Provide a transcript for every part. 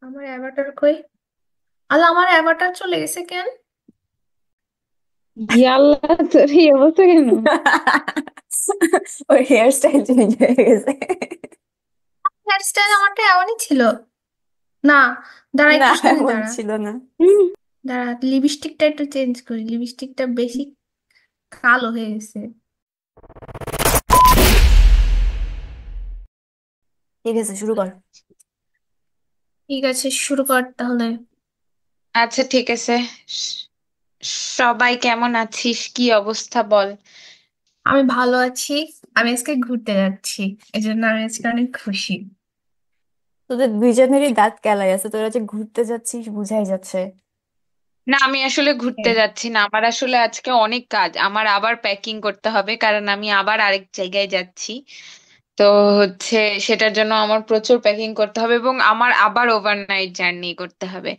আমার অ্যাভাটার কই? আল্লাহ, আমার অ্যাভাটার চলে গেছে কেন? ইয়াল্লা, তোর এই অবস্থা কেন? ওর হেয়ার স্টাইল চেঞ্জ হয়ে গেছে। হেয়ার স্টাইল আমারটা এমনই ছিল। না, দাঁড়া না, একটু সামনে এমন দাঁড়া। ছিল না। দাঁড়া, লিপস্টিকটা একটু চেঞ্জ করি, লিপস্টিকটা বেশি কালো হয়ে গেছে। ঠিক আছে, শুরু কর। ঠিক আছে, শুরু কর তাহলে। আচ্ছা, ঠিক আছে। স- সবাই কেমন আছিস? কি অবস্থা বল? আমি ভালো আছি। আমি আজকে ঘুরতে যাচ্ছি, এই জন্য আমি আজকে অনেক খুশি। তোদের দুইজনেরই দাঁত কেলাই আছে, তোরা যে ঘুরতে যাচ্ছিস বুঝাই যাচ্ছে। না, আমি আসলে ঘুরতে হ্যাঁ। যাচ্ছি না। আমার আসলে আজকে অনেক কাজ। আমার আবার প্যাকিং করতে হবে, কারণ আমি আবার আরেক জায়গায় যাচ্ছি। তো হচ্ছে, সেটার জন্য আমার প্রচুর প্যাকিং করতে হবে এবং আমার আবার ওভারনাইট জার্নি করতে হবে।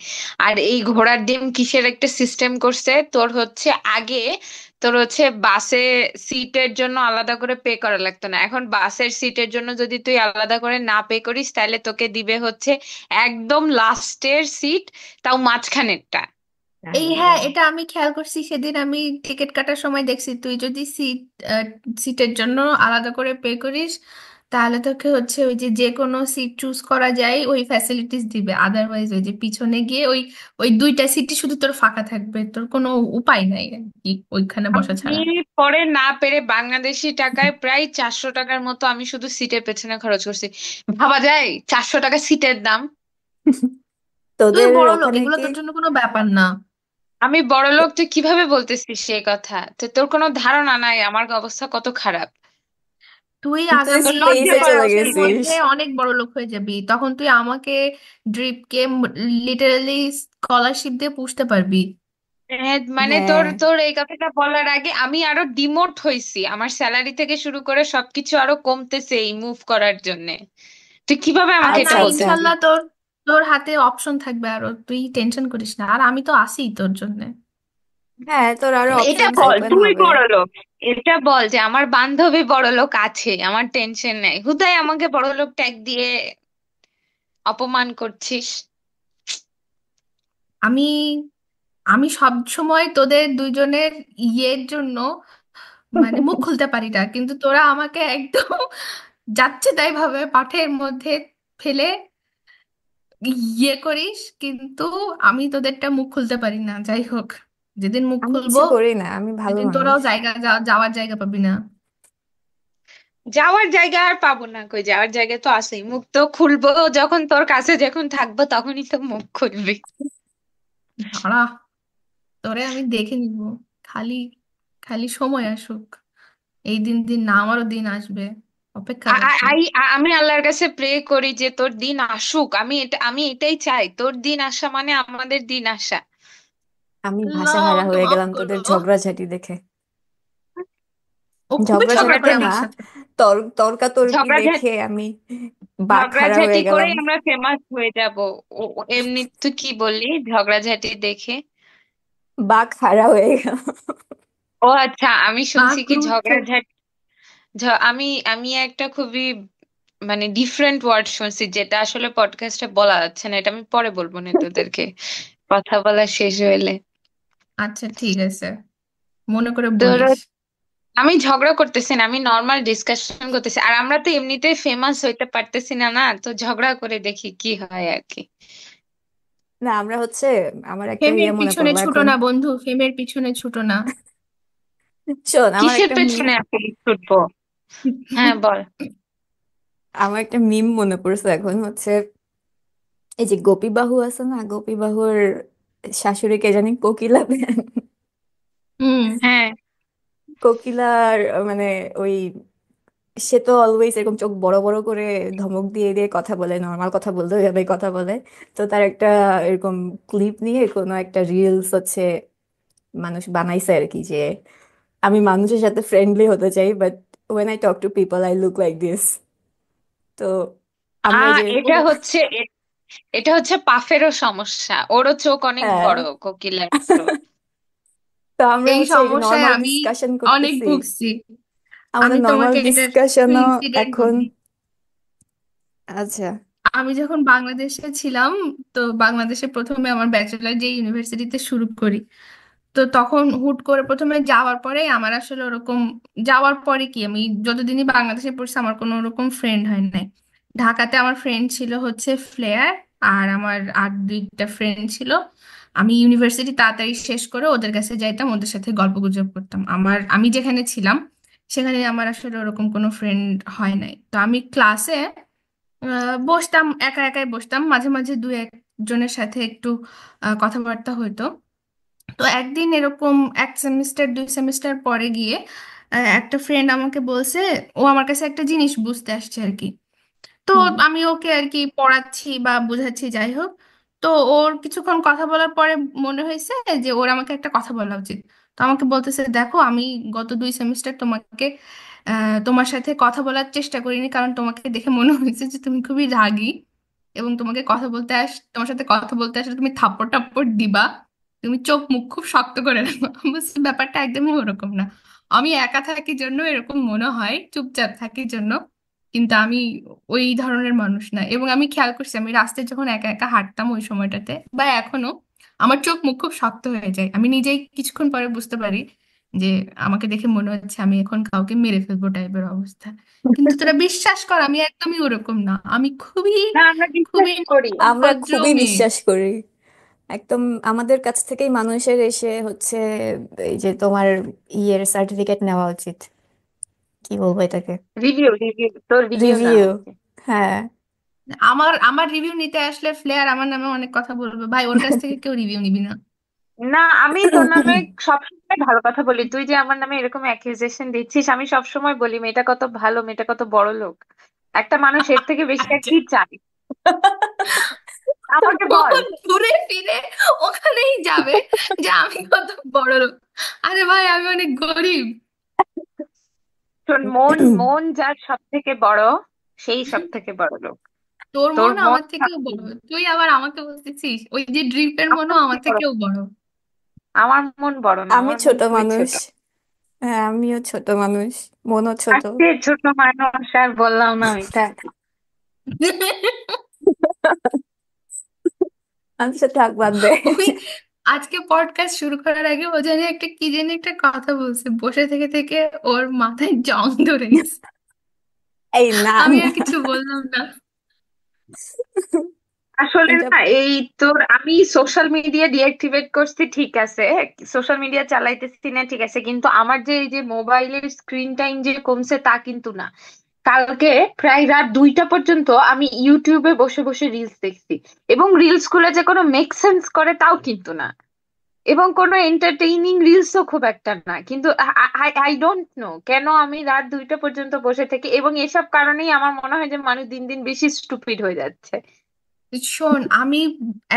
আর এই ঘোড়ার ডিম কিসের একটা সিস্টেম করছে, তোর হচ্ছে আগে তোর হচ্ছে বাসে সিটের জন্য আলাদা করে পে করা লাগতো না। এখন বাসের সিটের জন্য যদি তুই আলাদা করে না পে করিস, তাহলে তোকে দিবে হচ্ছে একদম লাস্টের সিট, তাও মাঝখানেরটা। হ্যাঁ, এটা আমি খেয়াল করছি, সেদিন আমি টিকিট কাটার সময় দেখছি তুই যদি সিটের জন্য আলাদা করে পে করিস, তাহলে তোকে হচ্ছে ওই যে যে কোনো সিট চুজ করা যায় ওই ফ্যাসিলিটিস দিবে। আদারওয়াইজ ওই যে পিছনে গিয়ে ওই ওই দুইটা সিটই শুধু তোর ফাঁকা থাকবে, তোর কোনো উপায় নাই আর কি ওইখানে বসা আমি ছাড়া। পরে না পেরে বাংলাদেশি টাকায় প্রায় 400 টাকার মতো আমি শুধু সিটের পেছনে খরচ করছি। ভাবা যায় 400 টাকা সিটের দাম! তুই তোদের বড় লোক, ওখানে এগুলো কি? তোর জন্য কোনো ব্যাপার না। আমি বড়লোক, তুই কিভাবে বলতেছিস সেই কথা? তো তোর কোনো ধারণা নাই আমার অবস্থা কত খারাপ। তুই তুই আগামী লজ্জা স্পেসে কয়েক করা চলে বছরের উচিত। গেছিস। মধ্যে অনেক বড় লোক হয়ে যাবি, তখন তুই আমাকে ড্রিপকে লিটারালি স্কলারশিপ দিয়ে পুষতে পারবি। হ্যাঁ, মানে তোর হ্যাঁ। তোর এই কথাটা বলার আগে আমি আরো ডিমোট হইছি। আমার স্যালারি থেকে শুরু করে সবকিছু আরো কমতেছে এই মুভ করার জন্য। তুই কিভাবে আরে আমাকে না, আচ্ছা এটা আচ্ছা। বলতেছিস? ইনশাল্লাহ তোর তোর হাতে অপশন থাকবে আরো, তুই টেনশন করিস না, আর আমি তো আছি তোর জন্য। হ্যাঁ, তোর আরো এটা অপশনস বল, ওপেন তুই হবে। বড়লোক। এটা বল যে আমার বান্ধবী বড়লোক আছে, আমার টেনশন নেই। হুদাই আমাকে বড়লোক ট্যাগ দিয়ে অপমান করছিস। আমি আমি সব সময় তোদের দুইজনের ইয়ের জন্য মানে মুখ খুলতে পারি না, কিন্তু তোরা আমাকে একদম যাচ্ছে তাই ভাবে পাঠের মধ্যে ফেলে ইয়ে করিস, কিন্তু আমি তোদেরটা মুখ খুলতে পারি না। যাই হোক, যেদিন মুখ আমি খুলবো কিছু করি না, আমি ভালো সেদিন মানুষ। তোরাও যাওয়ার জায়গা পাবি না। যাওয়ার জায়গা আর পাবো না কই? যাওয়ার জায়গা তো আছেই। মুখ তো খুলবো যখন তোর কাছে যখন থাকবো, তখনই তো মুখ খুলবি। দাঁড়া, তোরে আমি দেখে নিব। খালি খালি সময় আসুক। এই দিন দিন না, আমারও দিন আসবে, অপেক্ষা করছি। আমি আল্লাহর কাছে প্রে করি যে তোর দিন আসুক। আমি এটাই চাই, তোর দিন আসা মানে আমাদের দিন আসা। আমি ভাষা আল্লাহ, হারা আমাকে হয়ে মাফ গেলাম করো। তোদের ঝগড়াঝাটি দেখে। ও খুবই ঝগড়া ঝগড়াঝাটি করে না, আমার সাথে। তর্কাতর্কি ঝগড়াঝাটি দেখে আমি বাক হারা হয়ে ঝগড়াঝাটি করে গেলাম। আমরা ফেমাস হয়ে যাব। এমনি তুই কি বললি ঝগড়াঝাটি দেখে? বাক হারা হয়ে গেলাম। ও আচ্ছা, আমি শুনছি কি বাকরুদ্ধ। ঝগড়াঝাটি। আমি আমি একটা খুবই মানে ডিফারেন্ট ওয়ার্ড শুনছি, যেটা আসলে পডকাস্টে বলা যাচ্ছে না। এটা আমি পরে বলবো না তোদেরকে, কথা বলা শেষ হইলে। আচ্ছা ঠিক আছে, মনে করে তোর বলিস। আমি ঝগড়া করতেছি না, আমি নর্মাল ডিসকাশন করতেছি। আর আমরা তো এমনিতেই ফেমাস হইতে পারতেছি না, না তো ঝগড়া করে দেখি কি হয় আর কি। না, আমরা হচ্ছে, আমার একটা ফেমের মনে পিছনে পড়লো ছুটো এখন। না বন্ধু, ফেমের পিছনে ছুটো না। শোন, আমার কিসের একটা মিম। পেছনে আপনি ছুটবো? হ্যাঁ, বল। আমার একটা মিম মনে পড়ছে এখন হচ্ছে, এই যে গোপী বাহু আছে না, গোপী বাহুর শাশুড়িকে জানি কোকিলা দেন। হুম। হ্যাঁ। কোকিলার মানে ওই, সে তো অলওয়েজ এরকম চোখ বড় বড় করে ধমক দিয়ে দিয়ে কথা বলে, নর্মাল কথা বলতে যাবে কথা বলে। তো তার একটা এরকম ক্লিপ নিয়ে কোনো একটা রিলস হচ্ছে মানুষ বানাইছে আর কি, যে আমি মানুষের সাথে ফ্রেন্ডলি হতে চাই, but when I talk to people I look like this. তো আমরা যে, এটা হচ্ছে এটা হচ্ছে পাফেরও সমস্যা। ওরও চোখ অনেক হ্যাঁ। বড়, কোকিলার। তো আমরা এই হচ্ছে এই যে সমস্যায় নর্মাল আমি ডিসকাশন অনেক করতেছি, ভুগছি। আমাদের আমি নর্মাল তোমাকে এটার ডিসকাশনও ইনসিডেন্ট এখন। বলি। আচ্ছা। আমি যখন বাংলাদেশে ছিলাম, তো বাংলাদেশে প্রথমে আমার ব্যাচেলার যে ইউনিভার্সিটিতে শুরু করি, তো তখন হুট করে প্রথমে যাওয়ার পরে আমার আসলে ওরকম, যাওয়ার পরে কি আমি যতদিনই বাংলাদেশে পড়ছি আমার কোনো ওরকম ফ্রেন্ড হয় নাই। ঢাকাতে আমার ফ্রেন্ড ছিল হচ্ছে ফ্লেয়ার, আর আমার আর দুইটা ফ্রেন্ড ছিল। আমি ইউনিভার্সিটি তাড়াতাড়ি শেষ করে ওদের কাছে যাইতাম, ওদের সাথে গল্প গুজব করতাম। আমি যেখানে ছিলাম সেখানে আমার আসলে ওরকম কোনো ফ্রেন্ড হয় নাই। তো আমি ক্লাসে বসতাম, একা একাই বসতাম, মাঝে মাঝে দু একজনের সাথে একটু কথাবার্তা হইতো। তো একদিন এরকম এক সেমিস্টার দুই সেমিস্টার পরে গিয়ে একটা ফ্রেন্ড আমাকে বলছে, ও আমার কাছে একটা জিনিস বুঝতে আসছে আর কি। তো হুম। আমি ওকে আর কি পড়াচ্ছি বা বোঝাচ্ছি, যাই হোক। তো ওর কিছুক্ষণ কথা বলার পরে মনে হয়েছে যে ওর আমাকে একটা কথা বলা উচিত। তো আমাকে বলতেছে, দেখো আমি গত দুই সেমিস্টার তোমাকে তোমার সাথে কথা বলার চেষ্টা করিনি, কারণ তোমাকে দেখে মনে হয়েছে যে তুমি খুবই রাগী, এবং তোমার সাথে কথা বলতে আসলে তুমি থাপ্পড় টাপ্পড় দিবা, তুমি চোখ মুখ খুব শক্ত করে রাখো। আমি বলছি, ব্যাপারটা একদমই ওরকম না। আমি একা থাকি জন্য এরকম মনে হয়, চুপচাপ থাকি জন্য, কিন্তু আমি ওই ধরনের মানুষ না। এবং আমি খেয়াল করছি, আমি রাস্তায় যখন একা একা হাঁটতাম ওই সময়টাতে বা এখনো, আমার চোখ মুখ খুব শক্ত হয়ে যায়। আমি নিজেই কিছুক্ষণ পরে বুঝতে পারি যে আমাকে দেখে মনে হচ্ছে আমি এখন কাউকে মেরে ফেলবো টাইপের অবস্থা। কিন্তু তোরা বিশ্বাস কর, আমি একদমই ওরকম না। আমি খুবই না, আমরা বিশ্বাস খুবই করি। আমরা ভদ্র খুবই মেয়ে। বিশ্বাস করি। একদম আমাদের কাছ থেকেই মানুষের এসে হচ্ছে এই যে তোমার ইয়ের সার্টিফিকেট নেওয়া উচিত, কি বলবো এটাকে, রিভিউ, রিভিউ, তোর রিভিউ নেওয়া রিভিউ। উচিত। হ্যাঁ। আমার আমার রিভিউ নিতে আসলে ফ্লেয়ার আমার নামে অনেক কথা বলবে, ভাই ওর কাছ থেকে কেউ রিভিউ নিবি না। না, আমি তোর নামে সবসময় ভালো কথা বলি। তুই যে আমার নামে এরকম অ্যাকিউজেশন দিচ্ছিস, আমি সবসময় বলি মেয়েটা কত ভালো, মেয়েটা কত বড় লোক। একটা মানুষ এর থেকে বেশি আর আচ্ছা, কি চায়? আমাকে ও বল। ঘুরে ফিরে ওখানেই যাবে যে আমি কত বড় লোক। আরে ভাই, আমি অনেক গরিব। শোন, মন মন যার সব থেকে বড়, সেই সব থেকে বড় লোক। তোর তোর মন মন আমার থেকেও সবচেয়ে বড়, তুই আবার আমাকে বলতেছিস ওই যে ড্রিপের মনও আমার আমার থেকে বড়। থেকেও বড়। আমার মন বড় না, আমি আমার মন ছোট খুবই মানুষ। ছোট। হ্যাঁ, আমিও ছোট মানুষ, মনও ছোট। আজকে ছোট মানুষ আর বললাম না আমি, থাক। আচ্ছা থাক, বাদ দে। ওই আজকে পডকাস্ট শুরু করার আগে ও জানি একটা কি জানি একটা কথা বলছে, বসে থেকে থেকে ওর মাথায় জং ধরে গেছে। এই না আমি না, আর কিছু বললাম না। আসলে এটা না, এই তোর আমি সোশ্যাল মিডিয়া ডিঅ্যাক্টিভেট করছি ঠিক আছে, সোশ্যাল মিডিয়া চালাইতেছি না ঠিক আছে, কিন্তু আমার যে এই যে মোবাইলের স্ক্রিন টাইম যে কমছে তা কিন্তু না। কালকে প্রায় রাত 2টা পর্যন্ত আমি ইউটিউবে বসে বসে রিলস দেখছি, এবং রিলস গুলো যে কোনো মেক সেন্স করে তাও কিন্তু না, এবং কোনো এন্টারটেইনিং রিলসও খুব একটা না, কিন্তু আই ডোন্ট নো কেন আমি রাত 2টা পর্যন্ত বসে থাকি, এবং এসব কারণেই আমার মনে হয় যে মানুষ দিন দিন বেশি স্টুপিড হয়ে যাচ্ছে। শোন, আমি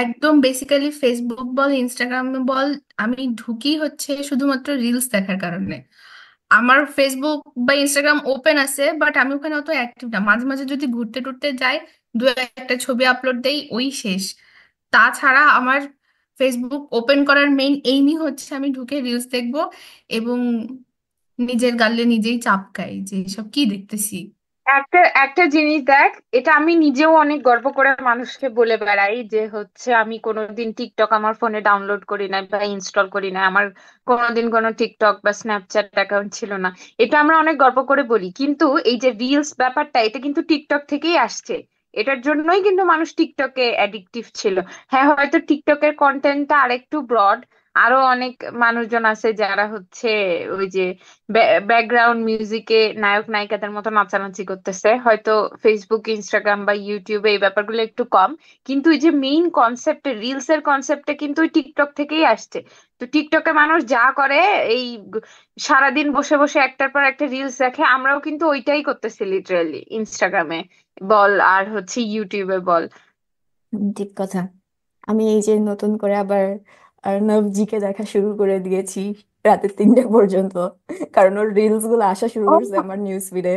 একদম বেসিক্যালি ফেসবুক বল ইনস্টাগ্রাম বল, আমি ঢুকি হচ্ছে শুধুমাত্র রিলস দেখার কারণে। আমার ফেসবুক বা ইনস্টাগ্রাম ওপেন আছে, বাট আমি ওখানে অত অ্যাক্টিভ না। মাঝে মাঝে যদি ঘুরতে টুরতে যাই, দু একটা ছবি আপলোড দেই, ওই শেষ। তাছাড়া আমার ফেসবুক ওপেন করার মেইন এইমই হচ্ছে আমি ঢুকে রিলস দেখবো, এবং নিজের গালে নিজেই চাপকাই যে এসব কি দেখতেছি। একটা একটা জিনিস দেখ, এটা আমি নিজেও অনেক গর্ব করে মানুষকে বলে বেড়াই যে হচ্ছে আমি কোনোদিন টিকটক আমার ফোনে ডাউনলোড করি না বা ইনস্টল করি না, আমার কোনোদিন কোনো টিকটক বা স্ন্যাপচ্যাট অ্যাকাউন্ট ছিল না। এটা আমরা অনেক গর্ব করে বলি, কিন্তু এই যে রিলস ব্যাপারটা, এটা কিন্তু টিকটক থেকেই আসছে। এটার জন্যই কিন্তু মানুষ টিকটকে অ্যাডিকটিভ ছিল। হ্যাঁ, হয়তো টিকটকের কন্টেন্টটা আরেকটু ব্রড, আরো অনেক মানুষজন আছে যারা হচ্ছে ওই যে ব্যাকগ্রাউন্ড মিউজিকে নায়ক নায়িকাদের মতো নাচানাচি করতেছে, হয়তো ফেসবুক ইনস্টাগ্রাম বা ইউটিউবে এই ব্যাপারগুলো একটু কম। কিন্তু এই যে মেইন কনসেপ্টে, রিলস এর কনসেপ্টে কিন্তু ওই টিকটক থেকেই আসছে। তো টিকটকে মানুষ যা করে, এই সারাদিন বসে বসে একটার পর একটা রিলস দেখে, আমরাও কিন্তু ওইটাই করতেছি লিটারালি, ইনস্টাগ্রামে বল আর হচ্ছে ইউটিউবে বল। ঠিক কথা। আমি এই যে নতুন করে আবার অর্ণবজিকে দেখা শুরু করে দিয়েছি রাতে 3টা পর্যন্ত, কারণ ওর রিলস গুলো আসা শুরু ও, করছে আমার নিউজ ফিডে।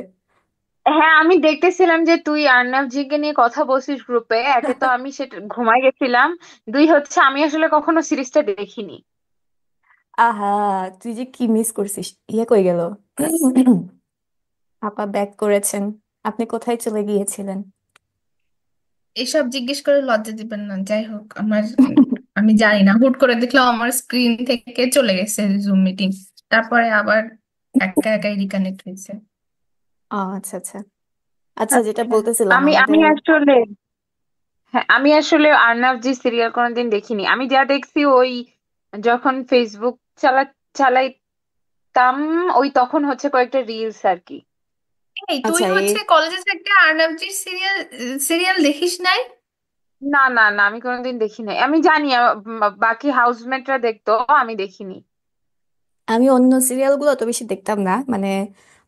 হ্যাঁ, আমি দেখতেছিলাম যে তুই আর্ণব জিকে নিয়ে কথা বলছিস গ্রুপে। একে তো আমি সেটা ঘুমাই গেছিলাম, দুই হচ্ছে আমি আসলে কখনো সিরিজটা দেখিনি। আহা, তুই যে কি মিস করছিস। ইয়ে কই গেল? আপা ব্যাক করেছেন, আপনি কোথায় চলে গিয়েছিলেন? এসব জিজ্ঞেস করে লজ্জা দিবেন না, যাই হোক আমার আমি জানি না, হুট করে দেখলাম আমার স্ক্রিন থেকে চলে গেছে জুম মিটিং, তারপরে আবার একা একাই রিকানেক্ট হয়েছে। ও আচ্ছা আচ্ছা। আচ্ছা, যেটা আচ্ছা। বলতেছিলাম আমি আমি আমাদের। আসলে হ্যাঁ, আমি আসলে আর্নাব জি সিরিয়াল কোনোদিন দেখিনি। আমি যা দেখছি ওই যখন ফেসবুক চালাইতাম, ওই তখন হচ্ছে কয়েকটা রিলস আর কি। এই তুই আচ্ছা এই হচ্ছে কলেজে থাকতে আর্ণবজির সিরিয়াল সিরিয়াল দেখিস নাই? না না না, আমি কোনোদিন দেখি নাই। আমি জানি বাকি হাউসমেটরা দেখতো, আমি দেখিনি। আমি অন্য সিরিয়ালগুলো অত বেশি দেখতাম না, মানে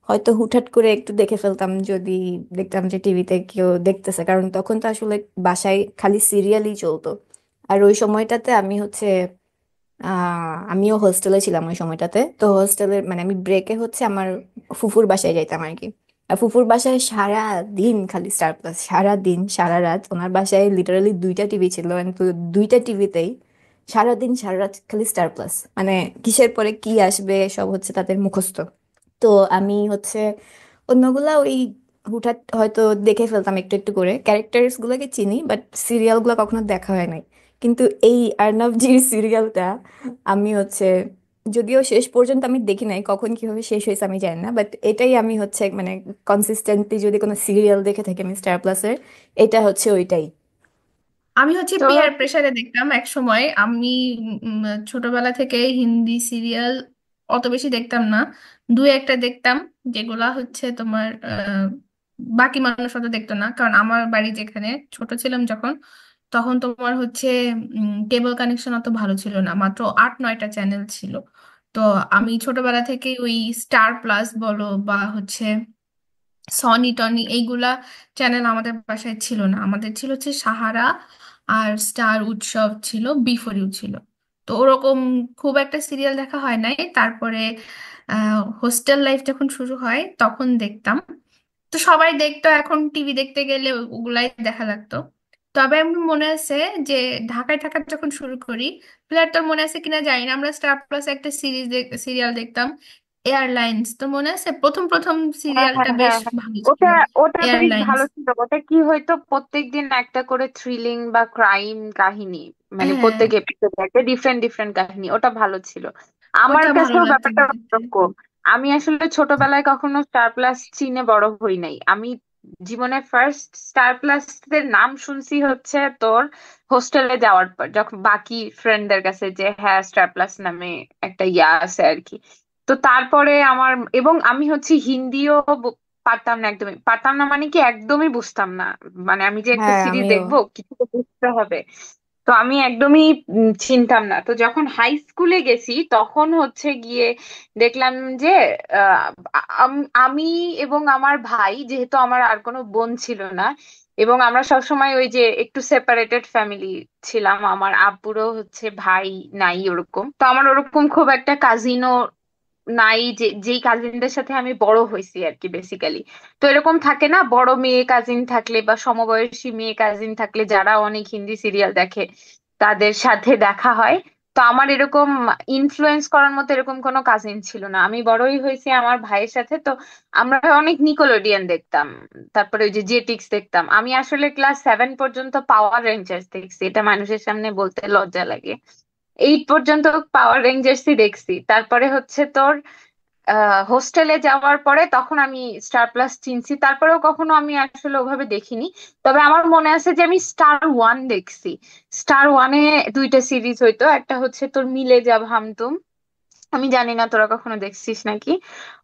হয়তো হুটহাট করে একটু দেখে ফেলতাম যদি দেখতাম যে টিভিতে কেউ দেখতেছে, কারণ তখন তো আসলে বাসায় খালি সিরিয়ালই চলতো। আর ওই সময়টাতে আমি হচ্ছে আমিও হোস্টেলে ছিলাম ওই সময়টাতে। তো হোস্টেলের মানে আমি ব্রেকে হচ্ছে আমার ফুফুর বাসায় যাইতাম আর কি। আর ফুফুর বাসায় সারা দিন খালি স্টার প্লাস, সারা দিন সারা রাত ওনার বাসায় লিটারালি দুইটা টিভি ছিল, and তো দুইটা টিভিতেই সারা দিন সারা রাত খালি স্টার প্লাস, মানে কিসের পরে কি আসবে সব হচ্ছে তাদের মুখস্থ। তো আমি হচ্ছে অন্যগুলা ওই হুটহাট হয়তো দেখে ফেলতাম একটু একটু করে, ক্যারেক্টার্স গুলোকে চিনি বাট সিরিয়াল গুলো কখনো দেখা হয় নাই। কিন্তু এই আর্নবজির সিরিয়ালটা আমি হচ্ছে, যদিও শেষ পর্যন্ত আমি দেখি নাই, কখন কিভাবে শেষ হয়েছে আমি জানি না, বাট এটাই আমি হচ্ছে মানে কনসিস্টেন্টলি যদি কোনো সিরিয়াল দেখে থাকি আমি স্টার প্লাসের, এটা হচ্ছে ওইটাই। আমি হচ্ছে তো পিয়ার প্রেসারে দেখতাম এক সময়। আমি ছোটবেলা থেকে হিন্দি সিরিয়াল অত বেশি দেখতাম না, দুই একটা দেখতাম, যেগুলা হচ্ছে তোমার বাকি মানুষ অত দেখতো না, কারণ আমার বাড়ি যেখানে ছোট ছিলাম যখন, তখন তোমার হচ্ছে কেবল কানেকশন অত ভালো ছিল না, মাত্র 8-9টা চ্যানেল ছিল। তো আমি ছোটবেলা থেকে ওই স্টার প্লাস বলো বা হচ্ছে সনি টনি এইগুলা চ্যানেল আমাদের বাসায় ছিল না, আমাদের ছিল হচ্ছে সাহারা আর স্টার উৎসব ছিল, বিফোরিও ছিল। তো ওরকম খুব একটা সিরিয়াল দেখা হয় নাই। তারপরে হোস্টেল লাইফ যখন শুরু হয় তখন দেখতাম। তো সবাই দেখতো, এখন টিভি দেখতে গেলে ওগুলাই দেখা লাগতো। তবে আমি মনে আছে যে ঢাকায় থাকা যখন শুরু করি, প্লেয়ার তোর মনে আছে কিনা জানি না, আমরা স্টার প্লাস একটা সিরিয়াল দেখতাম, এয়ারলাইন্স। তো মনে আছে প্রথম প্রথম হ্যাঁ সিরিয়ালটা হ্যাঁ বেশ হ্যাঁ হ্যাঁ, ভালো ছিল, ওটা ওটা বেশ এয়ারলাইন্স। ভালো ছিল। ওটা কি হয়তো প্রত্যেকদিন একটা করে থ্রিলিং বা ক্রাইম কাহিনী, মানে হ্যাঁ, প্রত্যেক এপিসোডে একটা ডিফারেন্ট ডিফারেন্ট কাহিনী, ওটা ভাল ছিল। আমার ওটা ভালো কাছেও লাগতো ব্যাপারটা দেখতে। ওরকম। আমি আসলে ছোটবেলায় কখনো স্টার প্লাস চিনে বড় হই নাই। আমি জীবনে ফার্স্ট স্টার প্লাস এর নাম শুনছি হচ্ছে তোর হোস্টেলে যাওয়ার পর, যখন বাকি ফ্রেন্ডদের কাছে যে হ্যাঁ স্টার প্লাস নামে একটা ইয়া আছে আর কি। তো তারপরে আমার, এবং আমি হচ্ছে হিন্দিও পারতাম না, একদমই পারতাম না, মানে কি একদমই বুঝতাম না। মানে আমি যে একটা হ্যাঁ সিরিজ আমিও। দেখবো কিছু তো বুঝতে হবে। তো আমি একদমই চিনতাম না। তো যখন হাই স্কুলে গেছি তখন হচ্ছে গিয়ে দেখলাম যে আহ, আমি এবং আমার ভাই, যেহেতু আমার আর কোনো বোন ছিল না, এবং আমরা সবসময় ওই যে একটু সেপারেটেড ফ্যামিলি ছিলাম, আমার আব্বুরও হচ্ছে ভাই নাই ওরকম, তো আমার ওরকম খুব একটা কাজিনও নাই যে যেই কাজিনদের সাথে আমি বড় হয়েছি আর কি বেসিক্যালি। তো এরকম থাকে না, বড় মেয়ে কাজিন থাকলে বা সমবয়সী মেয়ে কাজিন থাকলে যারা অনেক হিন্দি সিরিয়াল দেখে তাদের সাথে দেখা হয়। তো আমার এরকম ইনফ্লুয়েন্স করার মতো এরকম কোনো কাজিন ছিল না। আমি বড়ই হয়েছি আমার ভাইয়ের সাথে। তো আমরা অনেক নিকোলোডিয়ান দেখতাম, তারপরে ওই যে জেটিক্স দেখতাম। আমি আসলে ক্লাস 7 পর্যন্ত পাওয়ার রেঞ্জার্স দেখছি, এটা মানুষের সামনে বলতে লজ্জা লাগে। 8 পর্যন্ত পাওয়ার রেঞ্জার্সই দেখছি। তারপরে হচ্ছে তোর হোস্টেলে যাওয়ার পরে তখন আমি স্টার প্লাস চিনছি, তারপরেও কখনো আমি আসলে ওভাবে দেখিনি। তবে আমার মনে আছে যে আমি স্টার 1 দেখছি। স্টার 1-এ দুইটা সিরিজ হইতো, একটা হচ্ছে তোর মিলে যাব হাম তুম। আমি জানি না তোরা কখনো দেখছিস নাকি।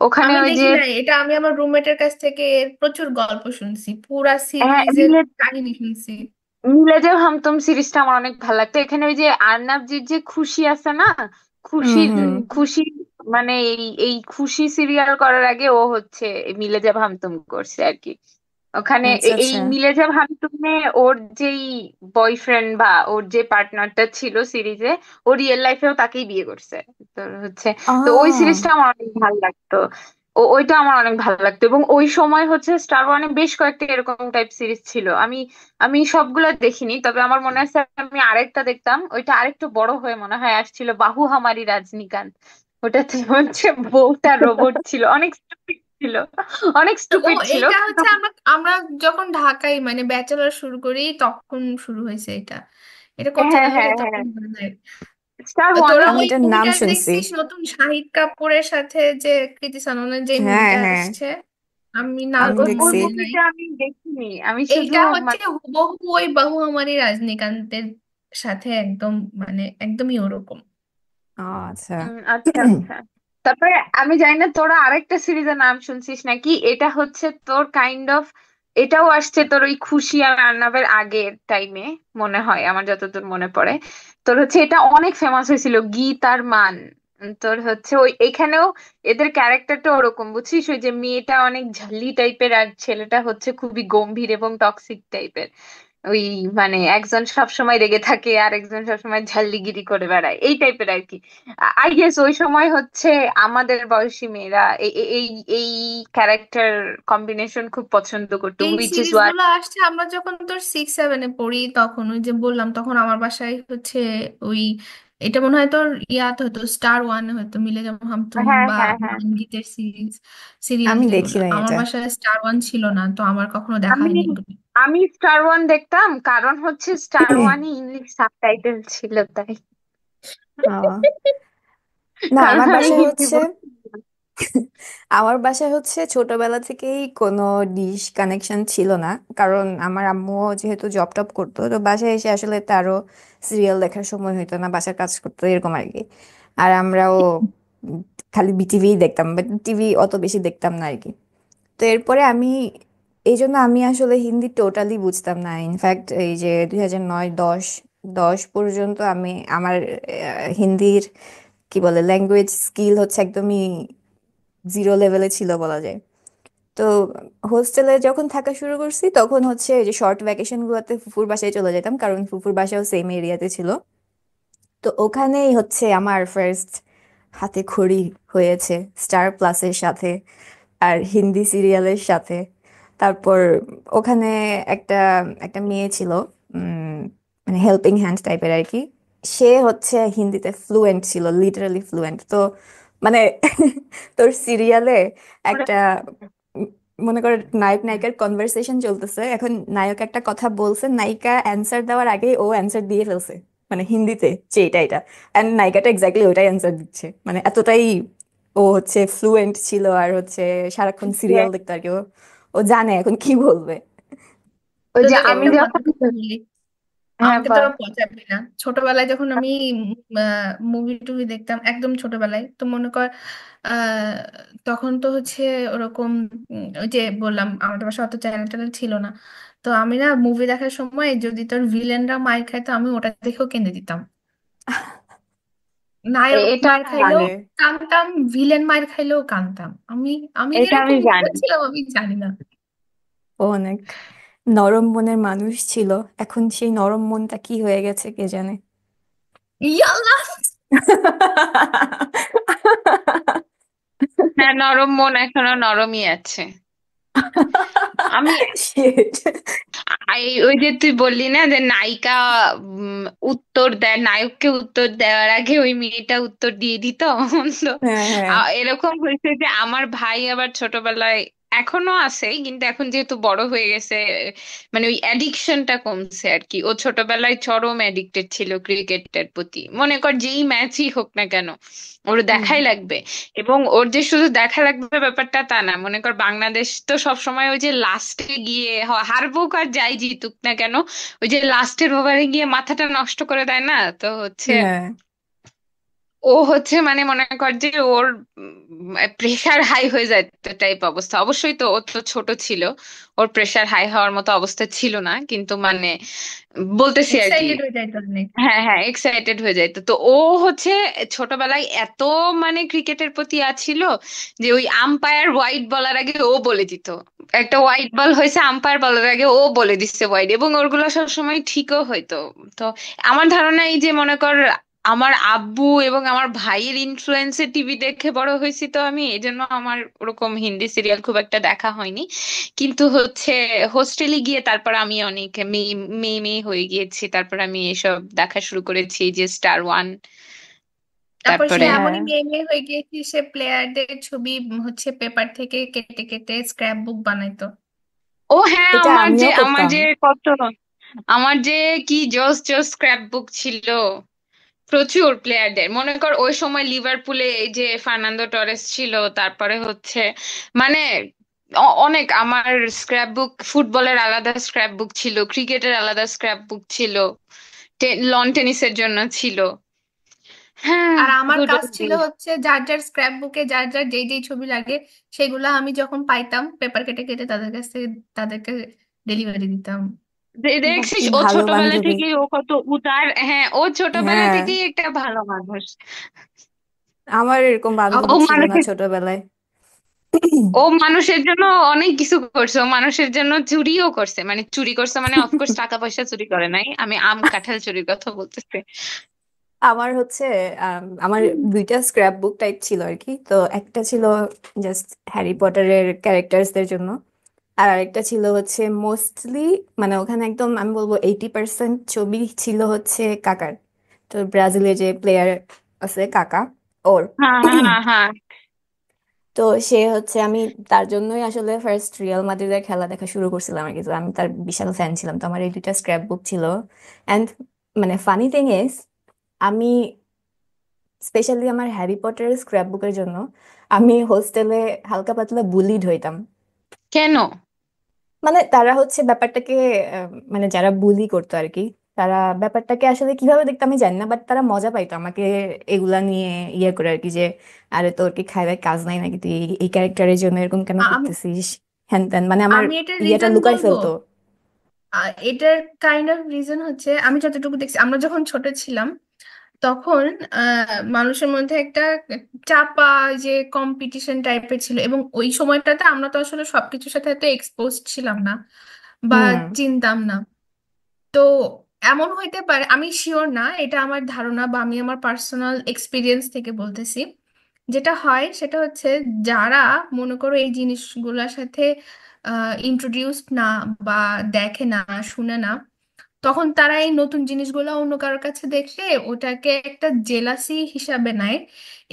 ওখানে আমি ওই যে দেখি নাই এটা, আমি আমার রুমমেটের কাছ থেকে এর প্রচুর গল্প শুনছি, পুরা হ্যাঁ, সিরিজের কাহিনী শুনছি। মিলে যে হামতুম সিরিজটা আমার অনেক ভালো লাগতো। এখানে ওই যে আর্নাবজির যে খুশি আছে না, হুম খুশির হুম। খুশি, মানে এই এই খুশি সিরিয়াল করার আগে ও হচ্ছে মিলে যাব হামতুম করছে আর কি। ওখানে আচ্ছা এই আচ্ছা। মিলে যাব হামতুমে ওর যেই বয়ফ্রেন্ড বা ওর যে পার্টনারটা ছিল সিরিজে, ও রিয়েল লাইফেও তাকেই বিয়ে করছে। তো হচ্ছে, তো ওই আহ সিরিজটা আমার অনেক ভালো লাগতো। ওইটা আমার অনেক ভালো লাগতো। এবং ওই সময় হচ্ছে স্টার 1-এ বেশ কয়েকটা এরকম টাইপ সিরিজ ছিল। আমি আমি সবগুলা দেখিনি, তবে আমার মনে আছে আমি আরেকটা দেখতাম, ওইটা আরেকটু বড় হয়ে মনে হয় আসছিল, বাহু হামারি রাজনীকান্ত। ওটাতে হচ্ছে বউটা রোবট ছিল, অনেক stupid ছিল, অনেক ও স্টুপিড ছিল এইটা কিন্তু। হচ্ছে আমরা আমরা যখন ঢাকায় মানে ব্যাচেলর শুরু করি তখন শুরু হয়েছে এটা। এটা কোন হ্যাঁ চ্যানেল হলো হ্যাঁ হ্যাঁ, তখন মনে নাই। স্টার ওয়ানে তোরা আমি ওই এটার নাম মুভিটা শুনছি। দেখছিস নতুন শাহিদ কাপুরের সাথে যে কৃতি সাননের যে হ্যাঁ মুভিটা হ্যাঁ, আসছে? আমি নাম আমি ওই ওই দেখছি। মনে নাই। মুভিটা আমি দেখিনি, আমি শুধু এইটা হচ্ছে মানে হুবহু ওই বাহু আমারি রজনীকান্তের সাথে একদম মানে একদমই ওরকম। ও আচ্ছা। আচ্ছা আচ্ছা। তারপরে আমি জানি না তোরা আরেকটা সিরিজের নাম শুনছিস নাকি, এটা হচ্ছে তোর কাইন্ড অফ, এটাও আসছে তোর ওই খুশি আর আর্নাবের আগের টাইমে মনে হয়, আমার যতদূর মনে পড়ে। তোর হচ্ছে এটা অনেক ফেমাস হয়েছিল, গীত আর মান। তোর হচ্ছে ওই এখানেও এদের ক্যারেক্টারটা ওরকম বুঝছিস, ওই যে মেয়েটা অনেক ঝাল্লি টাইপের আর ছেলেটা হচ্ছে খুবই গম্ভীর এবং টক্সিক টাইপের। ওই মানে একজন সব সময় রেগে থাকে আর একজন সবসময় ঝাল্লিগিরি করে বেড়ায়, এই টাইপের আর কি। আই গেস ওই সময় হচ্ছে আমাদের বয়সী মেয়েরা এই এই এই এই ক্যারেক্টার কম্বিনেশন খুব পছন্দ করতো, এই হুইচ ইজ ওয়াট। সিরিজগুলো আসছে আমরা যখন তোর 6-7-এ পড়ি, তখন ওই যে বললাম তখন আমার বাসায় হচ্ছে ওই এটা মনে হয় তোর ইয়াতে হয়তো স্টার 1-এ হয়তো মিলে যেমন হাম তুম হ্যাঁ বা হ্যাঁ হ্যাঁ, গীতের সিরিয়াল আমি দেখি যেগুলো নাই আমার এটা। বাসায় স্টার 1 ছিল না, তো আমার কখনো দেখা আমি হয়নি এগুলো। আমি স্টার ওয়ান দেখতাম, কারণ হচ্ছে স্টার ওয়ানই ইংলিশ সাবটাইটেল ছিল তাই। ও, না কারণ আমার আমি বাসায় হিন্দি হচ্ছে, বলতে আমার বাসায় হচ্ছে ছোটবেলা থেকেই কোনো ডিশ কানেকশন ছিল না। কারণ আমার আম্মু যেহেতু জব টপ করতো, তো বাসায় এসে আসলে তারও সিরিয়াল দেখার সময় হতো না, বাসার কাজ করতো এরকম আর কি। আর আমরাও উম, খালি বিটিভি দেখতাম, বাট টিভি অত বেশি দেখতাম না আর কি। তো এরপরে আমি, এই জন্য আমি আসলে হিন্দি টোটালি বুঝতাম না। ইনফ্যাক্ট এই যে 2009-10 10 পর্যন্ত আমি আমার হিন্দির কি বলে ল্যাঙ্গুয়েজ স্কিল হচ্ছে একদমই জিরো লেভেলে ছিল বলা যায়। তো হোস্টেলে যখন থাকা শুরু করছি তখন হচ্ছে এই যে শর্ট ভ্যাকেশন গুলোতে ফুফুর বাসায় চলে যেতাম, কারণ ফুফুর বাসাও সেম এরিয়াতে ছিল। তো ওখানেই হচ্ছে আমার ফার্স্ট হাতে খড়ি হয়েছে স্টার প্লাসের সাথে আর হিন্দি সিরিয়ালের সাথে। তারপর ওখানে একটা একটা মেয়ে ছিল, উম, মানে হেল্পিং হ্যান্ড টাইপের আর কি। সে হচ্ছে হিন্দিতে ফ্লুয়েন্ট ছিল, লিটারালি ফ্লুয়েন্ট। তো মানে তোর সিরিয়ালে একটা উম, মনে করে নায়ক নায়িকার কনভারসেশন চলতেছে, এখন নায়ক একটা কথা বলছে, নায়িকা অ্যান্সার দেওয়ার আগেই ও অ্যান্সার দিয়ে ফেলছে, মানে হিন্দিতে যে এটা এটা, অ্যান্ড নায়িকাটা এক্স্যাক্টলি ওটাই অ্যান্সার দিচ্ছে, মানে এতটাই ও হচ্ছে ফ্লুয়েন্ট ছিল। আর হচ্ছে সারাক্ষণ সিরিয়াল দেখতো আর কি। ও ও জানে এখন কি বলবে। ওই যে তোদের আমি একটা মজার যখন, কথা বলি, হ্যাঁ আমাকে বল। তোরা পচাবি না। ছোটবেলায় যখন আমি মুভি টুভি দেখতাম একদম ছোটবেলায়, তো মনে কর আহ, তখন তো হচ্ছে ওরকম ওই যে বললাম আমাদের বাসায় অত চ্যানেল ট্যানেল ছিল না। তো আমি না মুভি দেখার সময় যদি তোর ভিলেনরা মার খায় তো আমি ওটা দেখেও কেঁদে দিতাম। নায়ক এটা মার আমি খাইলেও জানি, আরে, কাঁদতাম, ভিলেন মার খাইলেও কাঁদতাম। আমি আমি এটা আমি এরকম জানি। ছিলাম, আমি জানি না। ও অনেক নরম মনের মানুষ ছিল, এখন সেই নরম মনটা কি হয়ে গেছে কে জানে। ইয়াল্লা। হ্যাঁ, নরম মন এখনো নরমই আছে। আমি Shit. ওই যে তুই বললি না যে নায়িকা উত্তর দেয়, নায়ককে উত্তর দেওয়ার আগে ওই মেয়েটা উত্তর দিয়ে দিত তো হ্যাঁ হ্যাঁ এরকম হয়েছে যে আমার ভাই আবার ছোটবেলায়, এখনো আছে কিন্তু এখন যেহেতু বড় হয়ে গেছে, মানে ওই অ্যাডিকশনটা কমছে আর কি। ও ছোটবেলায় চরম অ্যাডিক্টেড ছিল ক্রিকেটের প্রতি, মনে কর যেই ম্যাচই হোক না কেন ওর হুম দেখাই লাগবে। এবং ওর যে শুধু দেখা লাগবে ব্যাপারটা তা না, মনে কর বাংলাদেশ তো সবসময় ওই যে লাস্টে গিয়ে হারুক আর যাই জিতুক না কেন, ওই যে লাস্টের ওভারে গিয়ে মাথাটা নষ্ট করে দেয় না, তো হচ্ছে হ্যাঁ। ও হচ্ছে মানে মনে কর যে ওর প্রেশার হাই হয়ে যায় টাইপ অবস্থা। অবশ্যই তো ও তো ছোট ছিল, ওর প্রেশার হাই হওয়ার মতো অবস্থা ছিল না, কিন্তু মানে বলতেছি আর কি। এক্সাইটেড হয়ে যাইতো অনেক। হ্যাঁ হ্যাঁ, এক্সাইটেড হয়ে যাইতো। তো ও হচ্ছে ছোটবেলায় এত মানে ক্রিকেটের প্রতি আছিল যে ওই আম্পায়ার হোয়াইট বলার আগে ও বলে দিত, একটা হোয়াইট বল হয়েছে আম্পায়ার বলার আগে ও বলে দিচ্ছে হোয়াইট, এবং ওগুলো সবসময় ঠিকও হইতো। তো আমার ধারণা এই যে মনে কর আমার আব্বু এবং আমার ভাইয়ের ইনফ্লুয়েন্সে টিভি দেখে বড় হয়েছি, তো আমি এই জন্য আমার ওরকম হিন্দি সিরিয়াল খুব একটা দেখা হয়নি। কিন্তু হচ্ছে হোস্টেলে গিয়ে তারপর আমি অনেক মেয়ে মেয়ে মেয়ে হয়ে গিয়েছি, তারপর আমি এসব দেখা শুরু করেছি, এই যে স্টার ওয়ান তারপর সে তারপরে হ্যাঁ, এমনই মেয়ে মেয়ে হয়ে গিয়েছে, সে প্লেয়ারদের ছবি হচ্ছে পেপার থেকে কেটে কেটে স্ক্র্যাপ বুক বানাইতো। ও হ্যাঁ, এটা আমার যে আমিও আমার করতাম। যে কত আমার যে কি জোস জোস স্ক্র্যাপ বুক ছিল প্রচুর প্লেয়ারদের। মনে কর ওই সময় লিভারপুলে এই যে ফার্নান্দো টরেস ছিল, তারপরে হচ্ছে মানে অনেক আমার স্ক্র্যাপ বুক, ফুটবলের আলাদা স্ক্র্যাপ বুক ছিল, ক্রিকেটের আলাদা স্ক্র্যাপ বুক ছিল, লন টেনিসের জন্য ছিল। হ্যাঁ, আর আমার গুড কাজ ওল্ড ছিল ডেজ। হচ্ছে যার যার স্ক্র্যাপ বুকে যার যার যেই যেই ছবি লাগে সেগুলো আমি যখন পাইতাম পেপার কেটে কেটে তাদের কাছ থেকে তাদেরকে ডেলিভারি দিতাম। বাহ, কি দেখছিস ও ভালো ছোটবেলা বান্ধবী। থেকেই ও কত উদার। হ্যাঁ, ও ছোটবেলা হ্যাঁ, থেকেই একটা ভালো মানুষ। আমার এরকম ও বান্ধবী ছিল না মানুষের ছোটবেলায়। ও মানুষের জন্য অনেক কিছু করছে। ও মানুষের জন্য চুরিও করছে, মানে চুরি করছে মানে অফকোর্স টাকা পয়সা চুরি করে নাই, আমি আম কাঁঠাল চুরির কথা বলতেছি। আমার হচ্ছে আমার দুইটা স্ক্র্যাপ বুক টাইপ ছিল আর কি। তো একটা ছিল জাস্ট হ্যারি পটারের ক্যারেক্টার্সদের জন্য, আর আরেকটা ছিল হচ্ছে মোস্টলি, মানে ওখানে একদম আমি বলবো 80% ছবি ছিল হচ্ছে কাকার। তো ব্রাজিলের যে প্লেয়ার আছে কাকা, ওর। হ্যাঁ, হ্যাঁ, হ্যাঁ। তো সে হচ্ছে, আমি তার জন্যই আসলে ফার্স্ট রিয়াল মাদ্রিদের খেলা দেখা শুরু করছিলাম আর কি। তো আমি তার বিশাল ফ্যান ছিলাম, তো আমার এই দুইটা স্ক্র্যাপ বুক ছিল। অ্যান্ড মানে ফানি থিং ইজ, আমি স্পেশালি আমার হ্যারি পটারের স্ক্র্যাপ বুকের জন্য আমি হোস্টেলে হালকা পাতলা বুলিড হইতাম। কেন? মানে তারা হচ্ছে ব্যাপারটাকে মানে যারা বুলি করতো আর কি, তারা ব্যাপারটাকে আসলে কিভাবে দেখতো আমি জানি না, বাট তারা মজা পাইতো আমাকে এগুলা নিয়ে ইয়ে করে আর কি, যে আরে তোর কি খাইবার কাজ নাই নাকি, তুই এই ক্যারেক্টারের জন্য এরকম কেন আমি করতেছিস, হ্যান ত্যান, মানে আমার আমি এটার ইয়েটা রিজন লুকাই বলবো। ফেলতো। এটার কাইন্ড অফ রিজন হচ্ছে আমি যতটুকু দেখছি আমরা যখন ছোট ছিলাম তখন মানুষের মধ্যে একটা চাপা যে কম্পিটিশন টাইপের ছিল, এবং ওই সময়টাতে আমরা তো আসলে সবকিছুর সাথে এত এক্সপোজ ছিলাম না বা হুম। চিনতাম না। তো এমন হইতে পারে, আমি শিওর না, এটা আমার ধারণা বা আমি আমার পার্সোনাল এক্সপিরিয়েন্স থেকে বলতেছি। যেটা হয় সেটা হচ্ছে যারা মনে করো এই জিনিসগুলোর সাথে ইন্ট্রোডিউসড না বা দেখে না, শুনে না, তখন তারা এই নতুন জিনিসগুলো অন্য কারোর কাছে দেখে ওটাকে একটা জেলাসি হিসাবে নেয়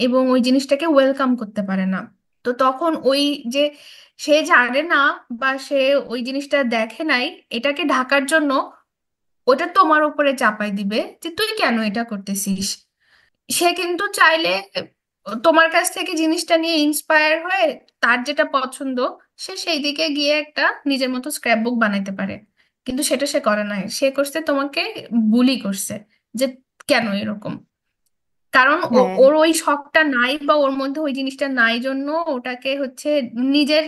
এবং ওই জিনিসটাকে ওয়েলকাম করতে পারে না। তো তখন ওই যে সে জানে না বা সে ওই জিনিসটা দেখে নাই, এটাকে ঢাকার জন্য ওটা তোমার উপরে চাপাই দিবে যে তুই কেন এটা করতেছিস। সে কিন্তু চাইলে তোমার কাছ থেকে জিনিসটা নিয়ে ইন্সপায়ার হয়ে তার যেটা পছন্দ সে সেই দিকে গিয়ে একটা নিজের মতো স্ক্র্যাপ বুক বানাইতে পারে, কিন্তু সেটা সে করে নাই, সে করছে তোমাকে বুলি করছে যে কেন এরকম। কারণ হ্যাঁ, ওর ওই শখটা নাই বা ওর মধ্যে ওই জিনিসটা নাই জন্য ওটাকে হচ্ছে নিজের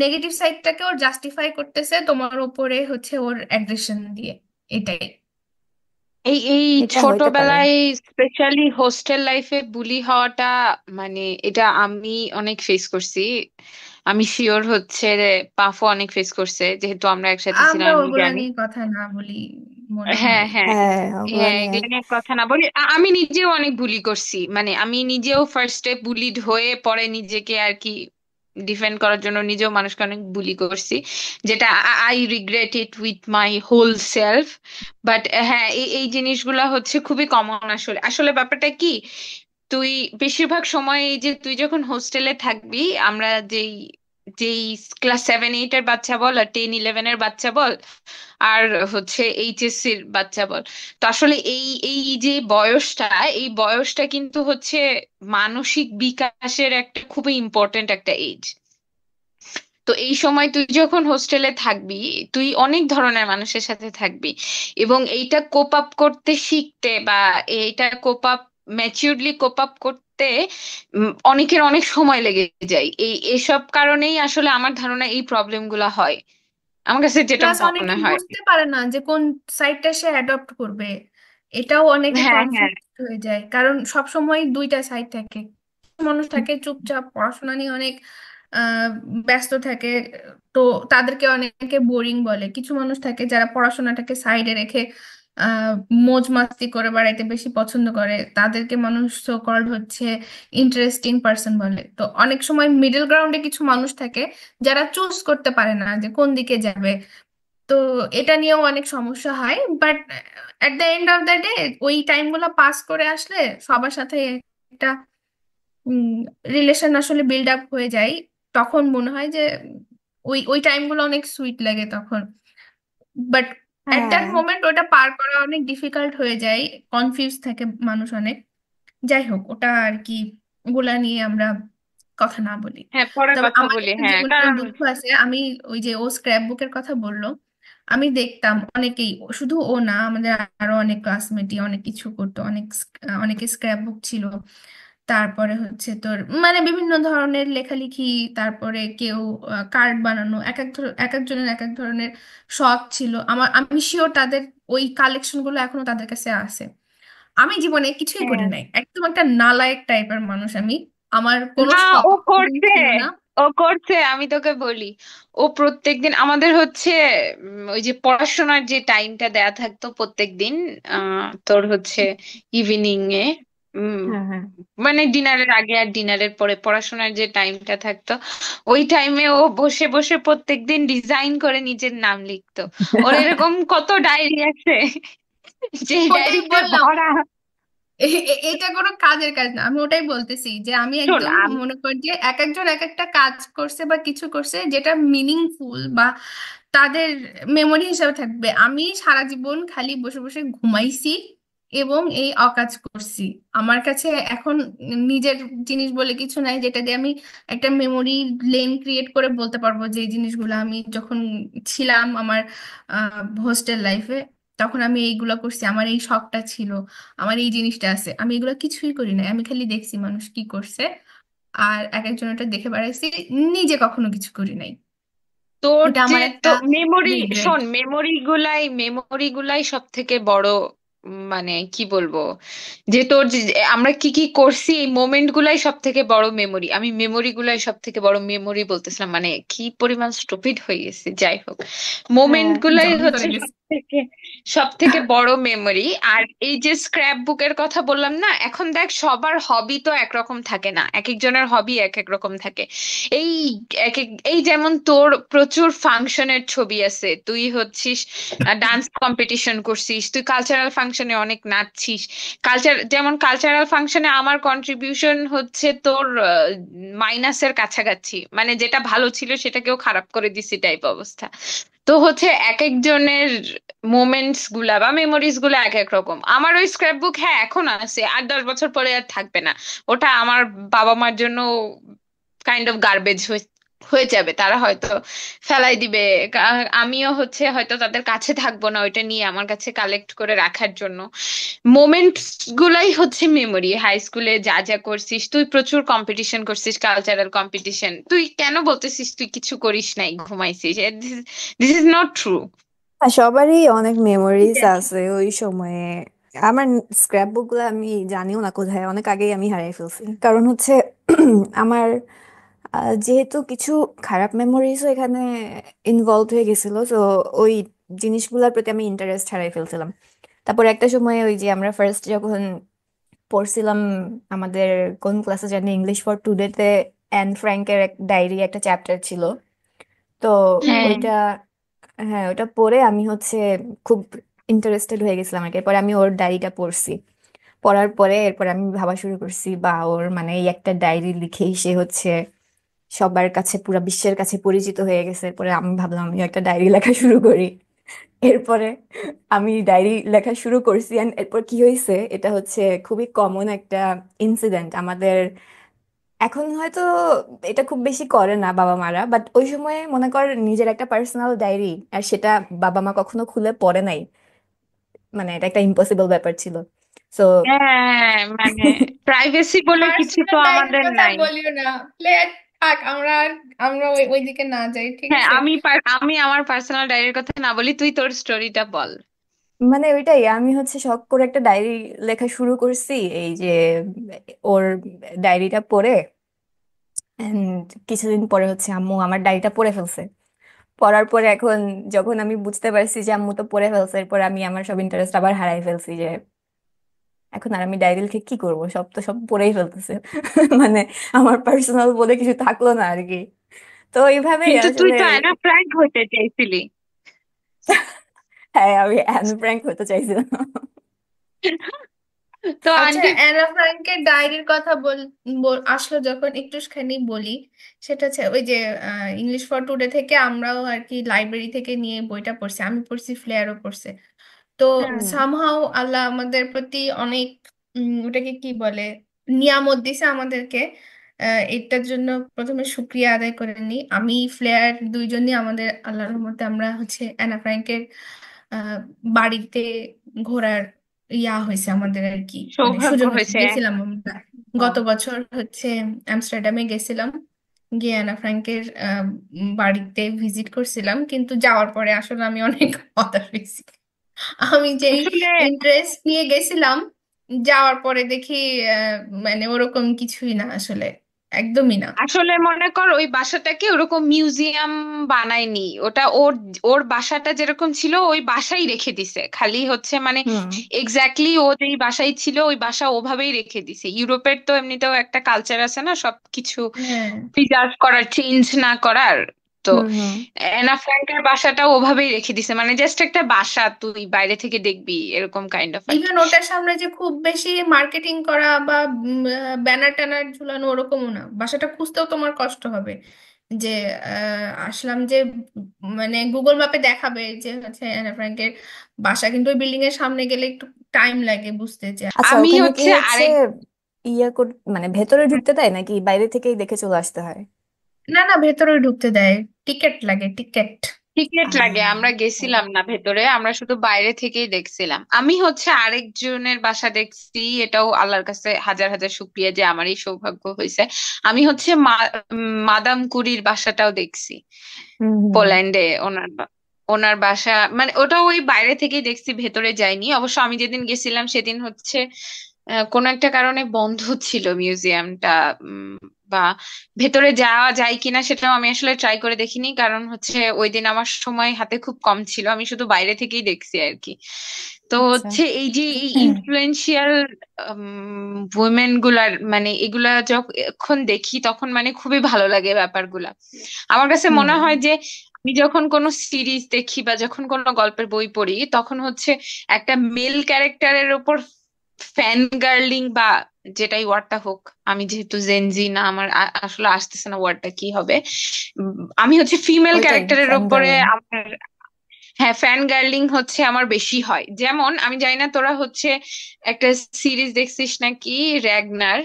নেগেটিভ সাইডটাকে ওর জাস্টিফাই করতেছে তোমার উপরে হচ্ছে ওর অ্যাগ্রেশন দিয়ে। এটাই। এই এই এটা হইতে পারে। ছোটবেলায় স্পেশালি হোস্টেল লাইফে বুলি হওয়াটা, মানে এটা আমি অনেক ফেস করছি। আমি শিওর হচ্ছে পাফও অনেক ফেস করছে, যেহেতু আমরা একসাথে ছিলাম আমরা আমি ওগুলা জানি। নিয়ে কথা না বলি মনে হ্যাঁ, হয়। হ্যাঁ। হ্যাঁ, ওগুলা হ্যাঁ, নিয়ে। এগুলো নিয়ে কথা না বলি। আমি নিজেও অনেক বুলি করছি, মানে আমি নিজেও ফার্স্টে বুলিড হয়ে পরে নিজেকে আর কি ডিফেন্ড করার জন্য নিজেও মানুষকে অনেক বুলি করছি, যেটা I regret it with my whole self. But হ্যাঁ, এই এই জিনিসগুলা হচ্ছে খুবই কমন। আসলে আসলে ব্যাপারটা কি, তুই বেশিরভাগ সময় এই যে তুই যখন হোস্টেলে থাকবি, আমরা যেই যেই ক্লাস 7-8 এর বাচ্চা বল আর 10-11 এর বাচ্চা বল আর হচ্ছে এইচএসসির বাচ্চা বল, তো আসলে এই এই যে বয়সটা, এই বয়সটা কিন্তু হচ্ছে মানসিক বিকাশের একটা খুবই ইম্পর্ট্যান্ট একটা এজ। তো এই সময় তুই যখন হোস্টেলে থাকবি, তুই অনেক ধরনের মানুষের সাথে থাকবি, এবং এইটা কোপ আপ করতে শিখতে বা এইটা কোপ আপ ম্যাচিউরলি কোপ আপ করতে অনেকের অনেক সময় লেগে যায়। এই এসব কারণেই আসলে আমার ধারণা এই প্রবলেম গুলা হয়, আমার কাছে যেটা প্লাস অনেকে মনে হয়। বুঝতে পারে না যে কোন সাইডটা সে অ্যাডপ্ট করবে। এটাও অনেকে হ্যাঁ, হ্যাঁ। কনফিউজ হয়ে যায় কারণ সব সময় দুইটা সাইড থাকে। মানুষ থাকে চুপচাপ পড়াশোনা নিয়ে অনেক আহ ব্যস্ত থাকে, তো তাদেরকে অনেকে বোরিং বলে। কিছু মানুষ থাকে যারা পড়াশোনাটাকে সাইডে রেখে আহ মৌজ মাস্তি করে বেড়াইতে বেশি পছন্দ করে, তাদেরকে মানুষ সো কল্ড হচ্ছে ইন্টারেস্টিং পার্সন বলে। তো অনেক সময় মিডল গ্রাউন্ডে কিছু মানুষ থাকে যারা চুজ করতে পারে না যে কোন দিকে যাবে। তো তো এটা নিয়েও অনেক সমস্যা হয়, but at the end of the day ওই টাইমগুলো পাস করে আসলে সবার সাথে একটা রিলেশন আসলে বিল্ড আপ হয়ে যায়। তখন মনে হয় যে ওই ওই টাইমগুলো অনেক সুইট লাগে তখন। বাট এট দ্যাট হ্যাঁ মোমেন্ট ওটা পার করা অনেক ডিফিকাল্ট হয়ে যায়, কনফিউজ থাকে মানুষ অনেক। যাই হোক, ওটা আর কি, ওগুলা নিয়ে আমরা কথা না বলি। হ্যাঁ, পরে তবে কথা আমার বলি, একটা হ্যাঁ, জীবনের কারণ দুঃখ আছে। আমি ওই যে ও স্ক্র্যাপ বুকের কথা বললো, আমি দেখতাম অনেকেই, শুধু ও না, আমাদের আরো অনেক ক্লাসমেটই অনেক কিছু করতো, অনেকে স্ক্র্যাপ বুক ছিল। তারপরে হচ্ছে তোর মানে বিভিন্ন ধরনের লেখালেখি, তারপরে কেউ কার্ড বানানো, এক একজনের এক এক ধরনের শখ ছিল। আমি শিওর তাদের ওই কালেকশন গুলো এখনো তাদের কাছে আছে। আমি জীবনে কিছুই করি হ্যাঁ, নাই, একদম একটা নালায়েক টাইপের মানুষ আমি। আমার কোনো না, শখ ও করছে, ছিল না। ও করছে, আমি তোকে বলি। ও প্রত্যেকদিন আমাদের হচ্ছে ওই যে পড়াশোনার যে টাইমটা দেয়া থাকতো প্রত্যেকদিন, তোর হচ্ছে ইভিনিং এ, উম, হ্যাঁ হ্যাঁ। মানে ডিনারের আগে আর ডিনারের পরে পড়াশোনার যে টাইমটা থাকতো, ওই টাইমে ও বসে বসে প্রত্যেকদিন ডিজাইন করে নিজের নাম লিখতো। ওর এরকম কত ডায়েরি আছে যে ওটাই ডায়েরিতে বললাম, ভরা। এটা কোনো কাজের কাজ না। আমি ওটাই বলতেছি যে আমি শোন, একদম মনে করি যে এক একজন এক একটা কাজ করছে বা কিছু করছে যেটা মিনিংফুল বা তাদের মেমোরি হিসাবে থাকবে। আমি সারা জীবন খালি বসে বসে ঘুমাইছি এবং এই অকাজ করছি। আমার কাছে এখন নিজের জিনিস বলে কিছু নাই যেটা দিয়ে আমি একটা মেমোরি লেন ক্রিয়েট করে বলতে পারবো যে এই জিনিসগুলো আমি যখন ছিলাম আমার হোস্টেল লাইফে, তখন আমি এইগুলো করছি, আমার এই শখটা ছিল, আমার এই জিনিসটা আছে। আমি এগুলো কিছুই করি নাই, আমি খালি দেখছি মানুষ কি করছে আর এক একজন এটা দেখে বেড়াইছি, নিজে কখনো কিছু করি নাই। তোর এটা যে আমার তো একটা মেমোরি, রিগ্রেট। শোন, মেমোরি গুলাই সব থেকে বড়, মানে কি বলবো, যে তোর আমরা কি কি করছি এই মোমেন্ট গুলাই সব থেকে বড় মেমোরি। আমি মেমোরি গুলাই সব থেকে বড় মেমোরি বলতেছিলাম, মানে কি পরিমাণ স্টুপিড হয়ে গেছে, যাই হোক। মোমেন্ট হ্যাঁ গুলাই জং হচ্ছে ধরে গেছে। সব থেকে বড় মেমোরি। আর এই যে স্ক্র্যাপ বুকের কথা বললাম না, এখন দেখ সবার হবি তো একরকম থাকে না, এক একজনের হবি এক এক রকম থাকে। এই এই যেমন তোর প্রচুর ফাংশনের ছবি আছে, তুই হচ্ছিস ডান্স কম্পিটিশন করছিস, তুই কালচারাল ফাংশনে অনেক নাচছিস। যেমন কালচারাল ফাংশনে আমার কন্ট্রিবিউশন হচ্ছে তোর মাইনাসের কাছাকাছি, মানে যেটা ভালো ছিল সেটাকেও খারাপ করে দিছি টাইপ অবস্থা। তো হচ্ছে এক একজনের মোমেন্টস গুলা বা মেমোরিজ গুলা এক এক রকম। আমার ওই স্ক্র্যাপ বুক, হ্যাঁ, এখন আছে, 8-10 বছর পরে আর থাকবে না। ওটা আমার বাবা মার জন্য কাইন্ড অফ গার্বেজ হয়ে হয়ে যাবে, তারা হয়তো ফেলাই দিবে। আমিও হচ্ছে হয়তো তাদের কাছে থাকবো না ওইটা নিয়ে আমার কাছে কালেক্ট করে রাখার জন্য। মোমেন্টস গুলাই হচ্ছে মেমোরি। হাই স্কুলে যা যা করছিস, তুই প্রচুর কম্পিটিশন করছিস, কালচারাল কম্পিটিশন, তুই কেন বলতেছিস তুই কিছু করিস নাই, ঘুমাইছিস? This is not true. আর সবারই অনেক ঠিক মেমোরিজ আছে। আছে ওই সময়ে। আমার স্ক্র্যাপ বুক গুলো আমি জানিও না কোথায়, অনেক আগেই আমি হারিয়ে ফেলছি। কারণ হচ্ছে আমার যেহেতু কিছু খারাপ মেমোরিজও এখানে ইনভলভ হয়ে গেছিল, তো ওই জিনিসগুলোর প্রতি আমি ইন্টারেস্ট হারিয়ে ফেলছিলাম। তারপর একটা সময় ওই যে আমরা ফার্স্ট যখন পড়ছিলাম, আমাদের কোন ক্লাসে জানি, ইংলিশ ফর টুডেতে অ্যান ফ্র্যাঙ্কের এক ডায়েরি একটা চ্যাপ্টার ছিল। তো হ্যাঁ, ওইটা, হ্যাঁ ওটা পড়ে আমি হচ্ছে খুব ইন্টারেস্টেড হয়ে গেছিলাম আর কি। এরপর আমি ওর ডায়েরিটা পড়ছি। পড়ার পরে এরপর আমি ভাবা শুরু করছি, বা ওর মানে এই একটা ডায়েরি লিখেই সে হচ্ছে সবার কাছে, পুরা বিশ্বের কাছে পরিচিত হয়ে গেছে। এরপরে আমি ভাবলাম আমি একটা ডায়েরি লেখা শুরু করি। এরপরে আমি ডায়েরি লেখা শুরু করছি, and এরপর কি হয়েছে, এটা হচ্ছে খুবই কমন একটা ইনসিডেন্ট আমাদের। এখন হয়তো এটা খুব বেশি করে না বাবা মারা, বাট ওই সময় মনে কর নিজের একটা পার্সোনাল ডায়েরি, আর সেটা বাবা মা কখনো খুলে পড়ে নাই, মানে এটা একটা ইম্পসিবল ব্যাপার ছিল। সো হ্যাঁ, মানে প্রাইভেসি বলে কিছু তো পার্সোনাল ডায়েরির আমাদের কথা নাই। বলিও না, প্লেট থাক, আমরা ওই ওই দিকে না যাই, ঠিক হ্যাঁ, আছে? আমি আমার পার্সোনাল ডায়েরির কথা না বলি, তুই তোর স্টোরিটা বল। মানে ওইটাই, আমি হচ্ছে শখ করে একটা ডায়েরি লেখা শুরু করছি। এই যে ওর ডায়েরিটা পড়ে, and কিছুদিন পরে হচ্ছে আম্মু আমার ডায়েরিটা পড়ে ফেলছে। পড়ার পরে এখন যখন আমি বুঝতে পারছি যে আম্মু তো পড়ে ফেলছে, এরপর আমি আমার সব ইন্টারেস্ট আবার হারাই ফেলছি, যে এখন আর আমি ডায়েরি লিখে কি করব, সব তো সব পড়েই ফেলতেছে। মানে আমার পার্সোনাল বলে কিছু থাকলো না আর কি। তো এইভাবেই কিন্তু তুই আসলে। তো অ্যানা ফ্র্যাঙ্ক হতে চাইছিলি। হ্যাঁ, আমি অ্যানি ফ্র্যাঙ্ক হতে চাইছিলাম। তো আচ্ছা, আন্টি, অ্যানা ফ্র্যাঙ্কের ডায়েরির কথা আসলো যখন একটুখানি বলি। সেটা হচ্ছে ওই যে ইংলিশ ফর টুডে থেকে আমরাও আর কি লাইব্রেরি থেকে নিয়ে বইটা পড়ছি, আমি পড়ছি, ফ্লেয়ারও পড়ছে। তো হুম সামহাও আল্লাহ আমাদের প্রতি অনেক ওটাকে কি বলে, নিয়ামত দিছে আমাদেরকে। এটার জন্য প্রথমে শুক্রিয়া আদায় করে নিই। আমি ফ্লেয়ার দুইজনই আমাদের আল্লাহর রহমতে আমরা হচ্ছে অ্যানা ফ্র্যাঙ্কের আহ, বাড়িতে ঘোরার হয়েছে আমাদের আর কি, মানে সৌভাগ্য সুযোগ হয়েছে, হয়েছে। গেছিলাম আমরা গত বছর হচ্ছে আমস্টারডামে গেছিলাম, গিয়ে অ্যানা ফ্র্যাঙ্কের বাড়িতে ভিজিট করছিলাম, কিন্তু যাওয়ার পরে আসলে আমি অনেক হতাশ হয়েছি। আমি যেই আসলে ইন্টারেস্ট নিয়ে গেছিলাম, যাওয়ার পরে দেখি আহ, মানে ওরকম কিছুই না আসলে, একদমই না। আসলে মনে কর ওই বাসাটাকে ওরকম মিউজিয়াম বানায়নি, ওটা ওর ওর বাসাটা যেরকম ছিল ওই বাসাই রেখে দিছে, খালি হচ্ছে মানে হুম এক্স্যাক্টলি ও যেই বাসায় ছিল ওই বাসা ওভাবেই রেখে দিছে। ইউরোপের তো এমনিতেও একটা কালচার আছে না সবকিছু হ্যাঁ, প্রিজার্ভ করার, চেঞ্জ না করার। তো হুম। অ্যানা ফ্র্যাঙ্কের বাসাটাও ওভাবেই রেখে দিছে, মানে জাস্ট একটা বাসা তুই বাইরে থেকে দেখবি এরকম কাইন্ড অফ আর কি। ইভেন ওটার সামনে যে খুব বেশি মার্কেটিং করা বা ব্যানার ট্যানার ঝুলানো ওরকমও না, বাসাটা খুঁজতেও তোমার কষ্ট হবে যে আসলাম যে মানে গুগল ম্যাপে দেখাবে যে হচ্ছে অ্যানা ফ্র্যাঙ্কের বাসা, কিন্তু ওই বিল্ডিং এর সামনে গেলে একটু টাইম লাগে বুঝতে যে। আচ্ছা, আমি ওখানে কি হচ্ছে হচ্ছে আরেক, মানে ভেতরে ঢুকতে দেয় নাকি বাইরে থেকেই দেখে চলে আসতে হয়? না না, ভেতরে ঢুকতে দেয়, টিকিট লাগে, টিকিট। টিকিট লাগে, আহ আমরা ও। গেছিলাম না ভেতরে, আমরা শুধু বাইরে থেকেই দেখছিলাম। আমি হচ্ছে আরেকজনের বাসা দেখছি, এটাও আল্লাহর কাছে হাজার হাজার শুক্রিয়া যে আমারই সৌভাগ্য হয়েছে। আমি হচ্ছে মাদাম কুরির বাসাটাও দেখছি, হুম হুম। পোল্যান্ডে। ওনার বাসা মানে ওটাও ওই বাইরে থেকেই দেখছি, ভেতরে যাইনি অবশ্য। আমি যেদিন গেছিলাম সেদিন হচ্ছে কোনো একটা কারণে বন্ধ ছিল মিউজিয়ামটা, বা ভেতরে যাওয়া যায় কিনা সেটাও আমি আসলে ট্রাই করে দেখিনি, কারণ হচ্ছে ওই দিন আমার সময় হাতে খুব কম ছিল, আমি শুধু বাইরে থেকেই দেখছি আর কি। তো আচ্ছা। হচ্ছে এই যে এই ইনফ্লুয়েন্সিয়াল উইমেন গুলার মানে এগুলা যখন দেখি তখন মানে খুবই ভালো লাগে ব্যাপারগুলা। আমার কাছে মনে হুম হয় যে আমি যখন কোনো সিরিজ দেখি বা যখন কোনো গল্পের বই পড়ি তখন হচ্ছে একটা মেল ক্যারেক্টারের উপর ফ্যান গার্লিং বা যেটাই ওয়ার্ডটা হোক, আমি যেহেতু জেনজি না, আমার আসলে আসতেছে না ওয়ার্ডটা কি হবে। আমি হচ্ছে ফিমেল ওইটাই ক্যারেক্টারের ফ্যান উপরে গার্লিং। আমার, হ্যাঁ, ফ্যান গার্লিং হচ্ছে আমার বেশি হয়। যেমন আমি জানি না তোরা হচ্ছে একটা সিরিজ দেখছিস নাকি, র্যাগনার।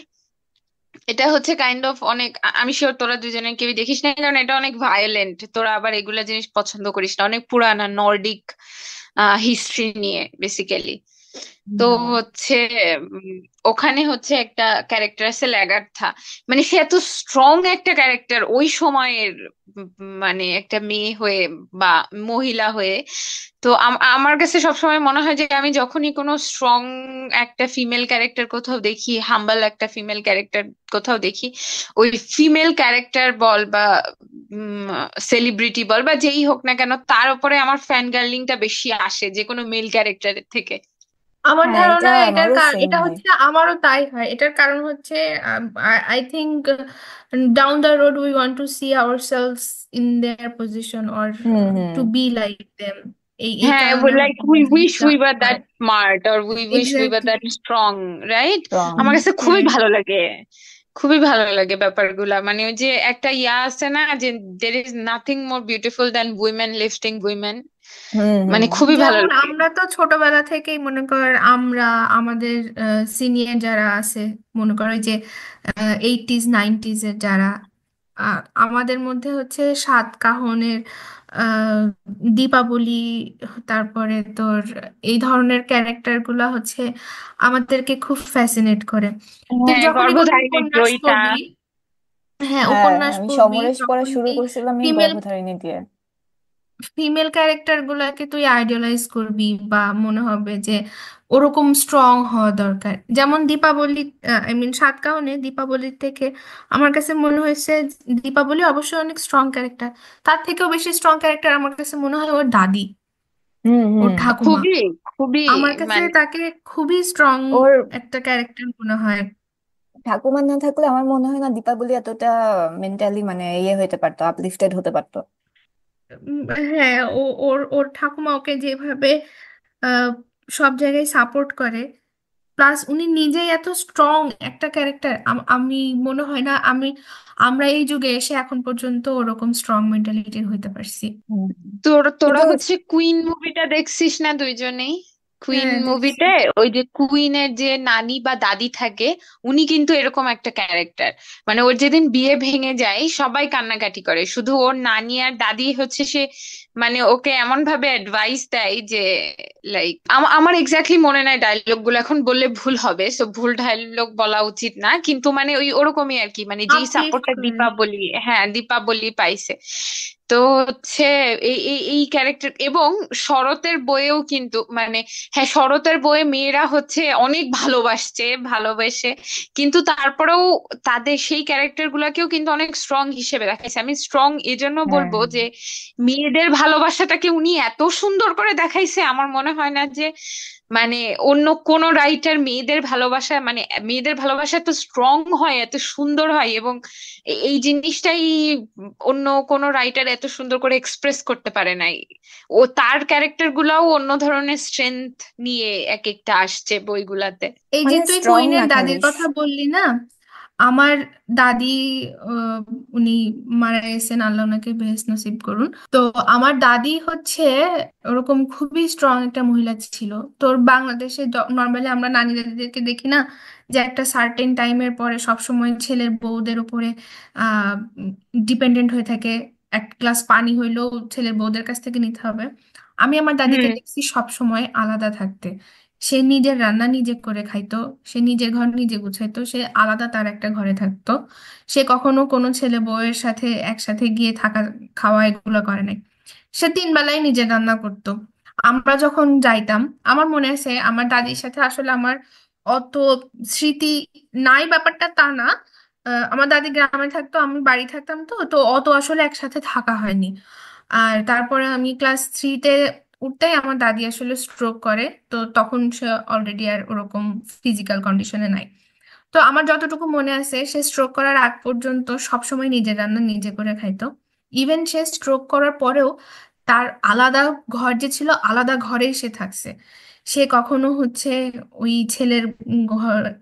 এটা হচ্ছে কাইন্ড অফ অনেক, আমি শিওর তোরা দুজনে কেউ দেখিস না, কারণ এটা অনেক ভায়োলেন্ট, তোরা আবার এগুলা জিনিস পছন্দ করিস না, অনেক পুরানা নর্ডিক হিস্ট্রি নিয়ে বেসিক্যালি। তো হুম। হচ্ছে উম, ওখানে হচ্ছে একটা ক্যারেক্টার আছে ল্যাগার্থা, মানে সে এত স্ট্রং একটা ক্যারেক্টার ওই সময়ের, মানে একটা মেয়ে হয়ে বা মহিলা হয়ে। তো আমার কাছে সবসময় মনে হয় যে আমি যখনই কোনো স্ট্রং একটা ফিমেল ক্যারেক্টার কোথাও দেখি, হাম্বল একটা ফিমেল ক্যারেক্টার কোথাও দেখি, ওই ফিমেল ক্যারেক্টার বল বা সেলিব্রিটি বল বা যেই হোক না কেন, তার উপরে আমার ফ্যান গার্লিংটা বেশি আসে যে কোনো মেল ক্যারেক্টারের থেকে। আমার হ্যাঁ, এটা ধারণা আমারও সেম এটা হয়। হচ্ছে আমারও তাই হয়। এটার কারণ হচ্ছে I think down the road we want to see ourselves in their position or hmm hmm. To be like them. এই হ্যাঁ, কারণে লাইক হয়তো উই এই উইশ জিনিসটা উই ওয়ার দ্যাট হয়। Smart, or we wish we were that exactly. Strong, right? Wrong. আমার কাছে খুবই হ্যাঁ, ভালো লাগে, খুবই ভালো লাগে ব্যাপারগুলা। মানে ওই যে একটা আছে না যে there is nothing more beautiful than women lifting women, hmm মানে হুম। খুবই ভালো যেমন লাগে। আমরা তো ছোটবেলা থেকেই মনে কর আমরা আমাদের সিনিয়র যারা আছে, মনে করো এই যে 80s 90s এর যারা, আমাদের মধ্যে হচ্ছে সাত কাহনের আহ, দীপাবলি, তারপরে তোর এই ধরনের ক্যারেক্টার গুলা হচ্ছে আমাদেরকে খুব ফ্যাসিনেট করে। তুই হ্যাঁ, যখনই কোনো গর্ভধারিণী উপন্যাস গ্রহিতা। পড়বি, হ্যাঁ হ্যাঁ, উপন্যাস আমি পড়বি, সমরেশ পড়া শুরু তখনই করছিলাম এই ফিমেল গর্ভধারিণী দিয়ে। ফিমেল ক্যারেক্টার গুলাকে তুই আইডিয়ালাইজ করবি বা মনে হবে যে ওরকম স্ট্রং হওয়া দরকার। যেমন দীপাবলি, আই মিন সাতকাহনে দীপাবলির থেকে আমার কাছে মনে হয়েছে, দীপাবলি অবশ্যই অনেক স্ট্রং ক্যারেক্টার, তার থেকেও বেশি স্ট্রং ক্যারেক্টার আমার কাছে মনে হয় ওর দাদি, হুম ওর হুম। ঠাকুমা। খুবই খুবই আমার কাছে মানে তাকে খুবই স্ট্রং ওর একটা ক্যারেক্টার মনে হয়। ঠাকুমা না থাকলে আমার মনে হয় না দীপাবলি এতটা মেন্টালি মানে ইয়ে হতে পারতো, আপলিফটেড হতে পারতো। হ্যাঁ, ও ওর ওর ঠাকুমা ওকে যেভাবে আহ, সব জায়গায় সাপোর্ট করে, প্লাস উনি নিজেই এত স্ট্রং একটা ক্যারেক্টার। আমি মনে হয় না আমরা এই যুগে এসে এখন পর্যন্ত ওরকম স্ট্রং মেন্টালিটির হইতে পারছি। হুম। তোরা কিন্তু হচ্ছে কুইন মুভিটা দেখছিস না দুইজনেই? কুইন হ্যাঁ, দেখছি। মুভিতে ওই যে কুইনের যে নানি বা দাদি থাকে, উনি কিন্তু এরকম একটা ক্যারেক্টার। মানে ওর যেদিন বিয়ে ভেঙে যায় সবাই কান্নাকাটি করে, শুধু ওর নানি আর দাদি হচ্ছে সে মানে ওকে এমন ভাবে অ্যাডভাইস দেয় যে লাইক আমার এক্স্যাক্টলি মনে নাই ডায়লগ গুলো, এখন বললে ভুল হবে, সো ভুল ডায়লগ বলা উচিত না, কিন্তু মানে ওই ওরকমই আর কি, মানে যেই আপলিফ্ট সাপোর্টটা করে। দীপাবলি, হ্যাঁ দীপাবলি পাইছে। তো হচ্ছে এই এই এই ক্যারেক্টার, এবং শরতের বইয়েও কিন্তু মানে, হ্যাঁ শরতের বইয়ে মেয়েরা হচ্ছে অনেক ভালোবেসে, কিন্তু তারপরেও তাদের সেই ক্যারেক্টার গুলাকেও কিন্তু অনেক স্ট্রং হিসেবে দেখাইছে। আমি স্ট্রং এজন্য হ্যাঁ, বলবো যে মেয়েদের ভালোবাসাটাকে উনি এত সুন্দর করে দেখাইছে, আমার মনে হয় না যে মানে অন্য কোন রাইটার মেয়েদের ভালোবাসা এত স্ট্রং হয়, এত সুন্দর হয়, এবং এই জিনিসটাই অন্য কোন রাইটার এত সুন্দর করে এক্সপ্রেস করতে পারে নাই। ও তার ক্যারেক্টার গুলাও অন্য ধরনের স্ট্রেংথ নিয়ে এক একটা আসছে বইগুলাতে। এই যে মানে তুই স্ট্রং কুইনের না খালি দাদির কথা বললি না, আমার দাদি, আহ, উনি মারা গেছেন, আল্লাহ ওনাকে বেহেশত নসিব করুন। তো আমার দাদি হচ্ছে ওরকম খুবই স্ট্রং একটা মহিলা ছিল। তোর বাংলাদেশে নর্মালি আমরা নানি দাদিদেরকে দেখি না, যে একটা সার্টেন টাইমের পরে সবসময় ছেলের বউদের উপরে আহ ডিপেন্ডেন্ট হয়ে থাকে। এক গ্লাস পানি হইলেও ছেলের বউদের কাছ থেকে নিতে হবে। আমি আমার দাদিকে হুম। দেখছি সব সময় আলাদা থাকতে। সে নিজের রান্না নিজে করে খাইতো, সে নিজের ঘর নিজে গুছাইতো, সে আলাদা তার একটা ঘরে থাকতো। সে কখনো কোনো ছেলে বউয়ের সাথে একসাথে গিয়ে থাকা খাওয়া এগুলো করে নাই। সে 3 বেলায় নিজে রান্না করতো। আমরা যখন যাইতাম, আমার মনে আছে আমার দাদির সাথে আসলে আমার অত স্মৃতি নাই, ব্যাপারটা তা না। আমার দাদি গ্রামে থাকতো, আমি বাড়ি থাকতাম, তো তো অত আসলে একসাথে থাকা হয়নি। আর তারপরে আমি ক্লাস 3-তে উঠতেই আমার দাদি আসলে স্ট্রোক করে। তো তখন সে অলরেডি আর ওরকম ফিজিক্যাল কন্ডিশনে নাই। তো আমার যতটুকু মনে আছে, সে স্ট্রোক করার আগ পর্যন্ত সবসময় নিজের রান্না নিজে করে খাইতো। ইভেন সে স্ট্রোক করার পরেও তার আলাদা ঘর যে ছিল, আলাদা ঘরেই সে থাকছে। সে কখনো হচ্ছে ওই ছেলের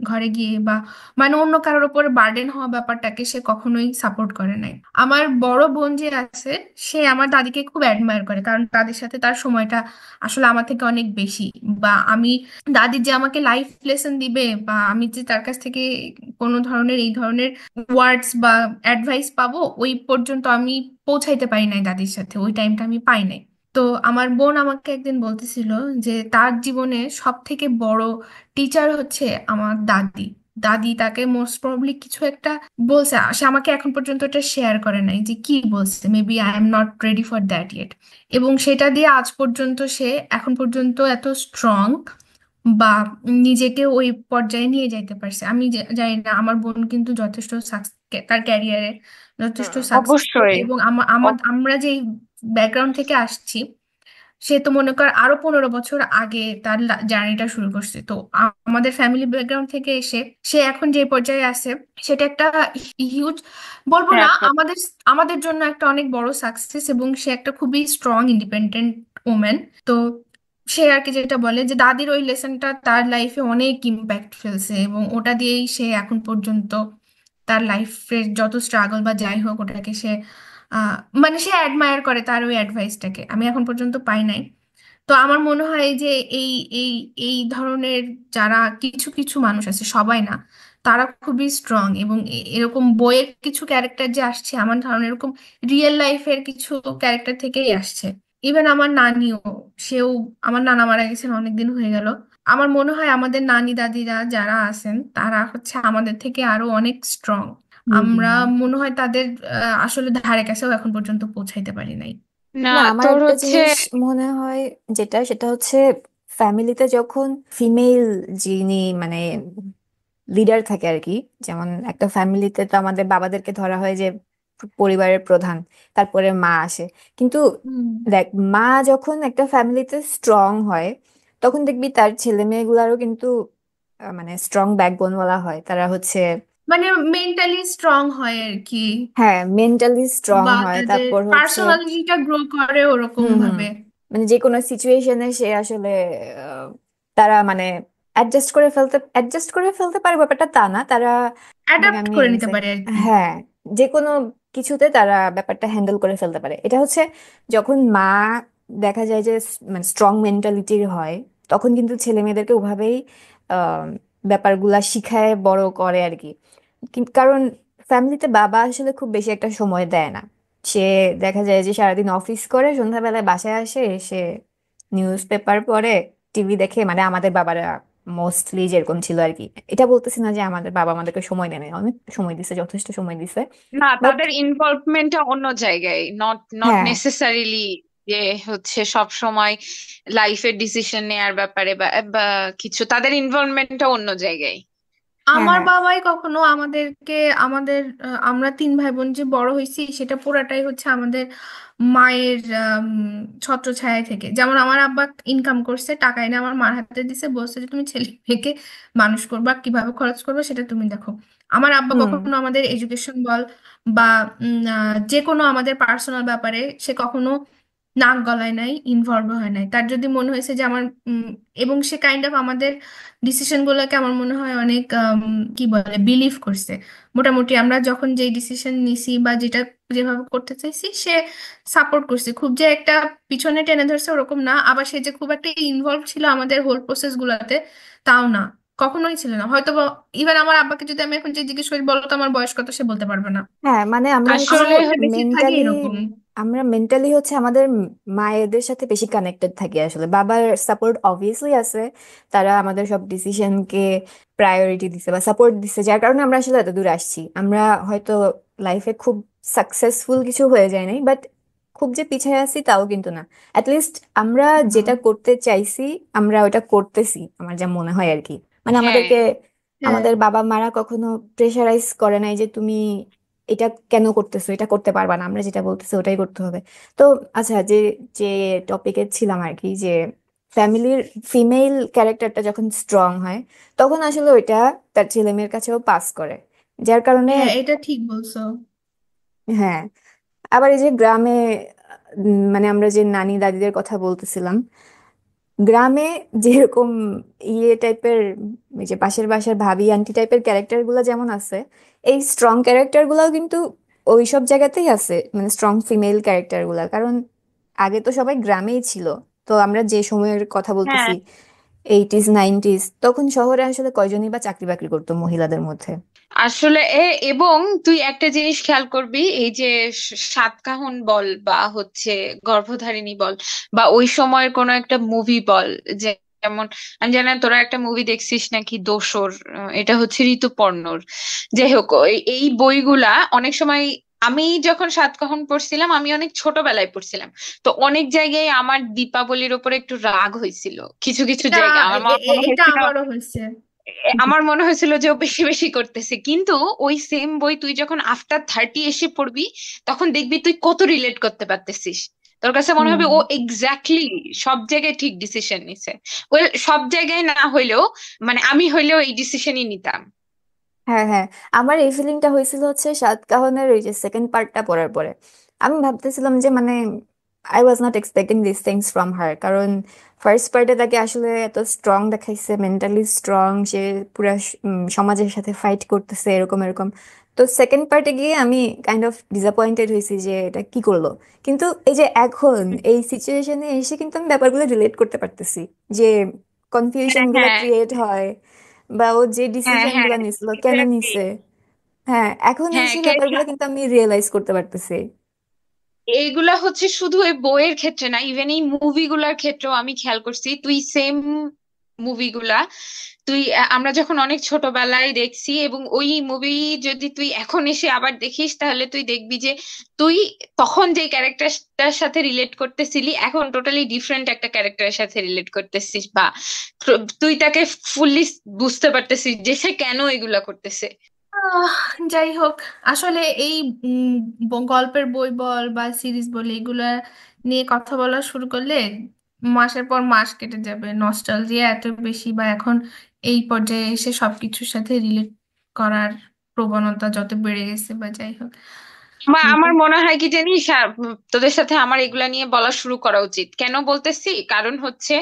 ঘরে গিয়ে বা মানে অন্য কারোর উপরে বার্ডেন হওয়া ব্যাপারটাকে সে কখনোই সাপোর্ট করে নাই। আমার বড় বোন যে আছে, সে আমার দাদিকে খুব অ্যাডমায়ার করে, কারণ তাদের সাথে তার সময়টা আসলে আমার থেকে অনেক বেশি। বা আমি দাদি যে আমাকে লাইফ লেসন দিবে, বা আমি যে তার কাছ থেকে কোনো ধরনের এই ধরনের ওয়ার্ডস বা অ্যাডভাইস পাবো, ওই পর্যন্ত আমি পৌঁছাইতে পারি নাই দাদির সাথে, ওই টাইমটা আমি পাই নাই। তো আমার বোন আমাকে একদিন বলতেছিল যে তার জীবনে সব থেকে বড় টিচার হচ্ছে আমার দাদি। দাদি তাকে মোস্ট প্রবাবলি কিছু একটা বলছে, সে আমাকে এখন পর্যন্ত এটা শেয়ার করে নাই যে কি বলছে, maybe I am not ready for that yet. এবং সেটা দিয়ে আজ পর্যন্ত সে এখন পর্যন্ত এত স্ট্রং বা নিজেকে ওই পর্যায়ে নিয়ে যাইতে পারছে। আমি জানি না, আমার বোন কিন্তু যথেষ্ট তার ক্যারিয়ারে যথেষ্ট সাকসেসফুল। অবশ্যই। এবং আমরা যে ব্যাকগ্রাউন্ড থেকে আসছি, সে তো মনে কর আরো 15 বছর আগে তার জার্নিটা শুরু করছে। তো আমাদের ফ্যামিলি ব্যাকগ্রাউন্ড থেকে এসে সে এখন যে পর্যায়ে আছে, সেটা একটা হিউজ, বলবো না, হ্যাঁ, হ্যাঁ। আমাদের আমাদের জন্য একটা অনেক বড় সাকসেস। এবং সে একটা খুবই স্ট্রং ইন্ডিপেন্ডেন্ট ওমেন। তো সে আর কি যেটা বলে যে দাদির ওই লেসনটা তার লাইফে অনেক ইম্প্যাক্ট ফেলছে, এবং ওটা দিয়েই সে এখন পর্যন্ত তার লাইফের যত স্ট্রাগল বা যাই হোক, ওটাকে সে আহ মানে সে অ্যাডমায়ার করে তার ওই অ্যাডভাইসটাকে। আমি এখন পর্যন্ত পাই নাই। তো আমার মনে হয় যে এই এই এই ধরনের যারা কিছু কিছু মানুষ আছে, সবাই না, তারা খুবই স্ট্রং। এবং এরকম বইয়ের কিছু ক্যারেক্টার যে আসছে, আমার ধারণা এরকম রিয়েল লাইফের কিছু ক্যারেক্টার থেকেই আসছে। ইভেন আমার নানিও, সেও, আমার নানা মারা গেছেন অনেকদিন হয়ে গেল। আমার মনে হয় আমাদের নানি দাদিরা যারা আছেন, তারা হচ্ছে আমাদের থেকে আরো অনেক স্ট্রং। আমরা হুম। মনে হয় তাদের আসলে ধারে কাছেও এখন পর্যন্ত পৌঁছাইতে পারি নাই। না, না, আমার তোর একটা হচ্ছে জিনিস মনে হয়, সেটা হচ্ছে ফ্যামিলিতে যখন ফিমেল যিনি মানে লিডার থাকে আর কি। যেমন একটা ফ্যামিলিতে তো আমাদের বাবাদেরকে ধরা হয় যে পরিবারের প্রধান, তারপরে মা আসে। কিন্তু হুম। দেখ, মা যখন একটা ফ্যামিলিতে স্ট্রং হয়, তখন দেখবি তার ছেলে মেয়েগুলারও কিন্তু মানে স্ট্রং ব্যাকবোন বলা হয়। তারা হচ্ছে মানে মেন্টালি স্ট্রং হয় আর কি, হ্যাঁ, মেন্টালি স্ট্রং বা হয়, তাদের তারপর হচ্ছে পার্সোনালিটিটা গ্রো করে ওরকম হুম হুম, ভাবে। মানে যে কোনো সিচুয়েশনে সে আসলে আহ, তারা মানে অ্যাডজাস্ট করে ফেলতে পারে, ব্যাপারটা তা না, তারা মানে অ্যাডাপ্ট আমি করে নিতে পারে আর কি। হ্যাঁ, যে কোনো কিছুতে তারা ব্যাপারটা হ্যান্ডেল করে ফেলতে পারে। এটা হচ্ছে যখন মা দেখা যায় যে মানে স্ট্রং মেন্টালিটির হয়, তখন কিন্তু ছেলে মেয়েদেরকে ওভাবেই আহ ব্যাপারগুলা শিখায় বড় করে আর কি। কারণ ফ্যামিলিতে বাবা আসলে খুব বেশি একটা সময় দেয় না। সে দেখা যায় যে সারাদিন অফিস করে সন্ধ্যাবেলায় বাসায় আসে, এসে নিউজ পেপার পড়ে, টিভি দেখে, মানে আমাদের বাবারা মোস্টলি যেরকম ছিল আর কি। এটা বলতেছি না যে আমাদের বাবা আমাদেরকে সময় দেয় না, অনেক সময় দিছে, যথেষ্ট সময় দিছে, না, বাট তাদের ইনভলভমেন্টটা অন্য জায়গায়, নট নট হ্যাঁ নেসেসারিলি যে হচ্ছে সব সময় লাইফের ডিসিশন নেয়ার ব্যাপারে বা বা কিছু, তাদের ইনভলভমেন্টটা অন্য জায়গায়। হ্যাঁ আমার হ্যাঁ বাবাই কখনো আমাদেরকে, আমাদের আমরা তিন ভাই বোন যে বড় হয়েছি সেটা পুরাটাই হচ্ছে আমাদের মায়ের ছত্রছায়ায় থেকে। যেমন আমার আব্বা ইনকাম করছে, টাকা এনে আমার মার হাতে দিছে, বলছে যে তুমি ছেলে মেয়েকে মানুষ করবা, কিভাবে খরচ করবে সেটা তুমি দেখো। আমার আব্বা হুম কখনো আমাদের এডুকেশন বল বা যে কোনো আমাদের পার্সোনাল ব্যাপারে সে কখনো নাক গলায় নাই, ইনভলভ হয় নাই। তার যদি মনে হয়েছে যে আমার এবং সে কাইন্ড অফ আমাদের ডিসিশন গুলোকে আমার মনে হয় অনেক কি বলে বিলিভ করছে। মোটামুটি আমরা যখন যেই ডিসিশন নিছি বা যেটা যেভাবে করতে চাইছি সে সাপোর্ট করছে, খুব যে একটা পিছনে টেনে ধরছে ওরকম না, আবার সে যে খুব একটা ইনভলভ ছিল আমাদের হোল প্রসেস গুলাতে তাও না, কখনোই ছিল না। হয়তো ইভেন আমার আব্বাকে যদি আমি এখন যে জিজ্ঞেস করি বলো তো আমার বয়স কত, সে বলতে পারবে না। হ্যাঁ, মানে আমরা হচ্ছে আমার আসলে মনে হয় বেশিরভাগই মেন্টালি এরকম। হচ্ছে আমাদের মায়েদের সাথে বেশি কানেক্টেড থাকি আসলে। বাবার সাপোর্ট অবভিয়াসলি আছে, তারা আমাদের সব ডিসিশনকে প্রায়োরিটি দিছে বা সাপোর্ট দিছে, যার কারণে আমরা আসলে এত দূর আসছি। আমরা হয়তো লাইফে খুব সাকসেসফুল কিছু হয়ে যায় নাই, বাট খুব যে পিছিয়ে আছি তাও কিন্তু না। অ্যাটলিস্ট আমরা যেটা করতে চাইছি আমরা ওটা করতেছি, আমার যা মনে হয় আর কি। মানে হ্যাঁ, আমাদেরকে হ্যাঁ, আমাদের বাবা মারা কখনো প্রেশারাইজ করে নাই যে তুমি এটা কেন করতেছো, এটা করতে পারবা না, আমরা যেটা বলতেছি ওটাই করতে হবে। তো আচ্ছা, যে যে টপিকে ছিলাম আর কি, যে ফ্যামিলির ফিমেল ক্যারেক্টারটা যখন স্ট্রং হয় তখন আসলে ওইটা তার ছেলে মেয়ের কাছেও পাস করে, যার কারণে হ্যাঁ, এটা ঠিক বলছো। হ্যাঁ। আবার এই যে গ্রামে মানে আমরা যে নানি দাদিদের কথা বলতেছিলাম, গ্রামে যেরকম ইয়ে টাইপের, এই যে পাশের বাসার ভাবি আন্টি টাইপের ক্যারেক্টার গুলো যেমন আছে, এই স্ট্রং ক্যারেক্টার গুলাও কিন্তু ওই সব জায়গাতেই আছে, মানে স্ট্রং ফিমেল ক্যারেক্টার গুলা। কারণ আগে তো সবাই গ্রামেই ছিল। তো আমরা যে সময়ের কথা বলতেছি, হ্যাঁ, 80s 90s, তখন শহরে আসলে কয়জনই বা চাকরি বাকরি করতো মহিলাদের মধ্যে। আসলে এবং তুই একটা জিনিস খেয়াল করবি, এই যে সাতকাহন বল বা হচ্ছে গর্ভধারিণী বল বা ওই সময়ের কোনো একটা মুভি বল, যেমন আমি জানি না তোরা একটা মুভি দেখছিস নাকি, দোসর, এটা হচ্ছে ঋতুপর্ণর। যাই হোক, এই বইগুলা অনেক সময়, আমি যখন সাতকাহন পড়ছিলাম আমি অনেক ছোটবেলায় পড়ছিলাম, তো অনেক জায়গায় আমার দীপাবলির ওপরে একটু রাগ হয়েছিল, কিছু কিছু এটা জায়গায় আমার মনে এটা হয়েছিল, আমারও হয়েছে। আমার মনে হয়েছিল যে ও বেশি বেশি করতেছে। কিন্তু ওই সেম বই তুই যখন আফটার 30 এসে পড়বি, তখন দেখবি তুই কত রিলেট করতে পারতেছিস। তোর কাছে মনে হুম হবে ও এক্স্যাক্টলি সব জায়গায় ঠিক ডিসিশন নিছে। ওয়েল, সব জায়গায় না হইলেও, মানে আমি হইলেও এই ডিসিশনই নিতাম। হ্যাঁ হ্যাঁ, আমার এই ফিলিংটা হয়েছিল হচ্ছে সাতকাহনের ওই যে সেকেন্ড পার্টটা পড়ার পরে। আমি ভাবতেছিলাম যে মানে I was not expecting this things from her, কারণ ফার্স্ট পার্টে তাকে আসলে এত স্ট্রং দেখাইছে, মেন্টালি স্ট্রং, সে পুরা সমাজের সাথে ফাইট করতেছে এরকম এরকম। তো সেকেন্ড পার্টে গিয়ে আমি কাইন্ড অফ ডিসঅ্যাপয়েন্টেড হয়েছি যে এটা কি করলো। কিন্তু এই যে এখন এই সিচুয়েশনে এসে কিন্তু আমি ব্যাপারগুলো রিলেট করতে পারতেছি, যে কনফিউশন হ্যাঁ, গুলা হ্যাঁ, ক্রিয়েট হয়, বা ও যে হ্যাঁ, ডিসিশন হ্যাঁ, গুলা নিছিল কেন এক্স্যাক্টলি। নিছে। হ্যাঁ, এখন হ্যাঁ, এসে ব্যাপারগুলো কিন্তু আমি রিয়েলাইজ করতে পারতেছি। এইগুলা হচ্ছে শুধু এই বইয়ের ক্ষেত্রে না, ইভেন এই মুভিগুলার ক্ষেত্রেও আমি খেয়াল করছি, তুই সেম মুভিগুলা তুই আমরা যখন অনেক ছোটবেলায় দেখছি, এবং ওই মুভি যদি তুই এখন এসে আবার দেখিস, তাহলে তুই দেখবি যে তুই তখন যে ক্যারেক্টারটার সাথে রিলেট করতেছিলি, এখন টোটালি ডিফারেন্ট একটা ক্যারেক্টারের সাথে রিলেট করতেছিস, বা তুই তাকে ফুললি বুঝতে পারতেছিস যে সে কেন এগুলা করতেছে। আহ, যাই হোক, আসলে এই গল্পের বই বল বা সিরিজ বল এগুলা নিয়ে কথা বলা শুরু করলে মাসের পর মাস কেটে যাবে। নস্টালজিয়া এত বেশি, বা এখন এই পর্যায়ে এসে সবকিছুর সাথে রিলেট করার প্রবণতা যত বেড়ে গেছে বা যাই হোক। আমার কিন্তু আমার মনে হয় কি জানিস, তোদের সাথে আমার এগুলা নিয়ে বলা শুরু করা উচিত। কেন বলতেছি, কারণ হচ্ছে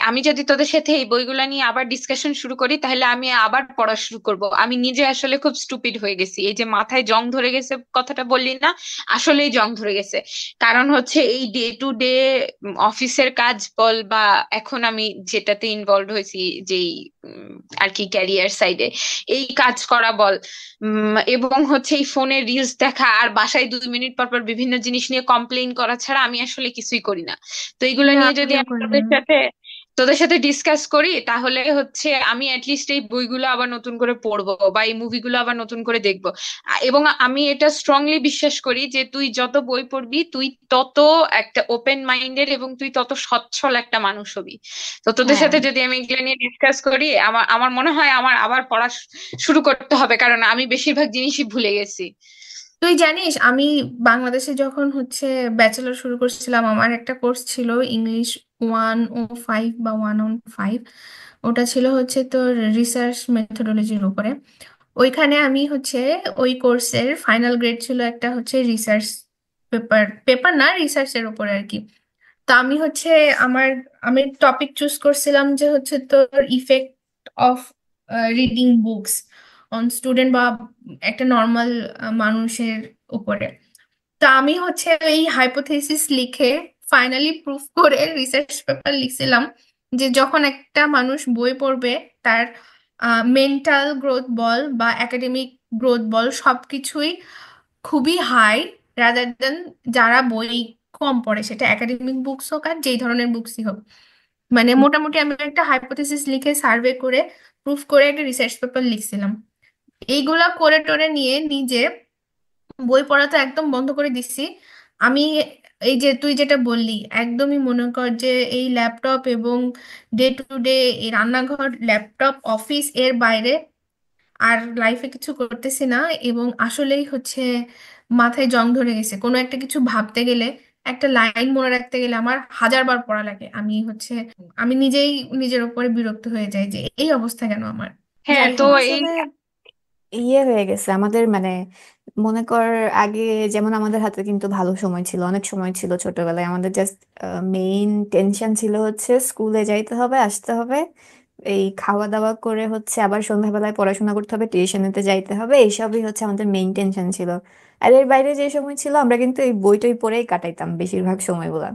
আমি যদি তোদের সাথে এই বইগুলা নিয়ে আবার ডিসকাশন শুরু করি, তাহলে আমি আবার পড়া শুরু করব। আমি নিজে আসলে খুব স্টুপিড হয়ে গেছি, এই যে মাথায় জং ধরে গেছে কথাটা বললি না, আসলেই জং ধরে গেছে। কারণ হচ্ছে এই ডে টু ডে অফিসের কাজ বল, বা এখন আমি যেটাতে ইনভলভ হয়েছি, যেই আর কি ক্যারিয়ার সাইডে, এই কাজ করা বল, এবং হচ্ছে এই ফোনে রিলস দেখা আর বাসায় 2 মিনিট পর পর বিভিন্ন জিনিস নিয়ে কমপ্লেইন করা ছাড়া আমি আসলে কিছুই করি না। তো এগুলো না, নিয়ে যদি আমিও আমি করি না। তোদের সাথে ডিসকাস করি, তাহলে হচ্ছে আমি অ্যাটলিস্ট এই বইগুলো আবার নতুন করে পড়বো, বা এই মুভিগুলো আবার নতুন করে দেখবো। এবং আমি এটা স্ট্রংলি বিশ্বাস করি যে তুই যত বই পড়বি, তুই তত একটা ওপেন মাইন্ডেড এবং তুই তত সচ্ছল একটা মানুষ হবি। তো তোদের হ্যাঁ, সাথে যদি আমি এগুলো নিয়ে ডিসকাস করি, আমার আমার মনে হয় আমার আবার পড়া শুরু করতে হবে, কারণ আমি বেশিরভাগ জিনিসই ভুলে গেছি। তুই জানিস আমি বাংলাদেশে যখন হচ্ছে ব্যাচেলর শুরু করছিলাম, আমার একটা কোর্স ছিল ইংলিশ 105 বা 105। ওটা ছিল হচ্ছে তোর রিসার্চ মেথোডোলজির উপরে। ওইখানে আমি হচ্ছে ওই কোর্সের ফাইনাল গ্রেড ছিল একটা হচ্ছে রিসার্চ পেপার, পেপার না রিসার্চের উপরে আর কি। তো আমি হচ্ছে আমার আমি টপিক চুজ করছিলাম যে হচ্ছে তোর effect of reading books on student বা একটা নর্মাল মানুষের উপরে। তো আমি হচ্ছে এই হাইপোথেসিস লিখে ফাইনালি প্রুফ করে রিসার্চ পেপার লিখছিলাম যে যখন একটা মানুষ বই পড়বে, তার মেন্টাল গ্রোথ বল বা একাডেমিক গ্রোথ বল সবকিছুই খুবই হাই, রাদার দেন যারা বই কম পড়ে, সেটা একাডেমিক বুকস হোক আর যেই ধরনের বুকসই হোক। মানে মোটামুটি আমি একটা হাইপোথেসিস লিখে সার্ভে করে প্রুফ করে একটা রিসার্চ পেপার লিখছিলাম। এইগুলা করে টোরে নিয়ে নিজে বই পড়া তো একদম বন্ধ করে দিচ্ছি আমি। এই যে তুই যেটা বললি, একদমই মনে কর যে এই ল্যাপটপ এবং ডে টু ডে এই রান্নাঘর, ল্যাপটপ, অফিস এর বাইরে আর লাইফে কিছু করতেছি না। এবং আসলেই হচ্ছে মাথায় জং ধরে গেছে, কোনো একটা কিছু ভাবতে গেলে, একটা লাইন মনে রাখতে গেলে আমার 1000 বার পড়া লাগে। আমি নিজেই নিজের উপরে বিরক্ত হয়ে যাই যে এই অবস্থা কেন আমার। হ্যাঁ, যাই তো হোক। এই আসলে ইয়ে হয়ে গেছে আমাদের, মানে মনে কর আগে যেমন আমাদের হাতে কিন্তু ভালো সময় ছিল, অনেক সময় ছিল ছোটবেলায়। আমাদের জাস্ট মেইন টেনশন ছিল হচ্ছে স্কুলে যাইতে হবে, আসতে হবে, এই খাওয়া দাওয়া করে হচ্ছে আবার সন্ধ্যাবেলায় পড়াশোনা করতে হবে, টিউশনেতে যাইতে হবে, এইসবই হচ্ছে আমাদের মেইন টেনশন ছিল। আর এর বাইরে যে সময় ছিল আমরা কিন্তু এই বই টই পড়েই কাটাইতাম বেশিরভাগ সময়গুলা।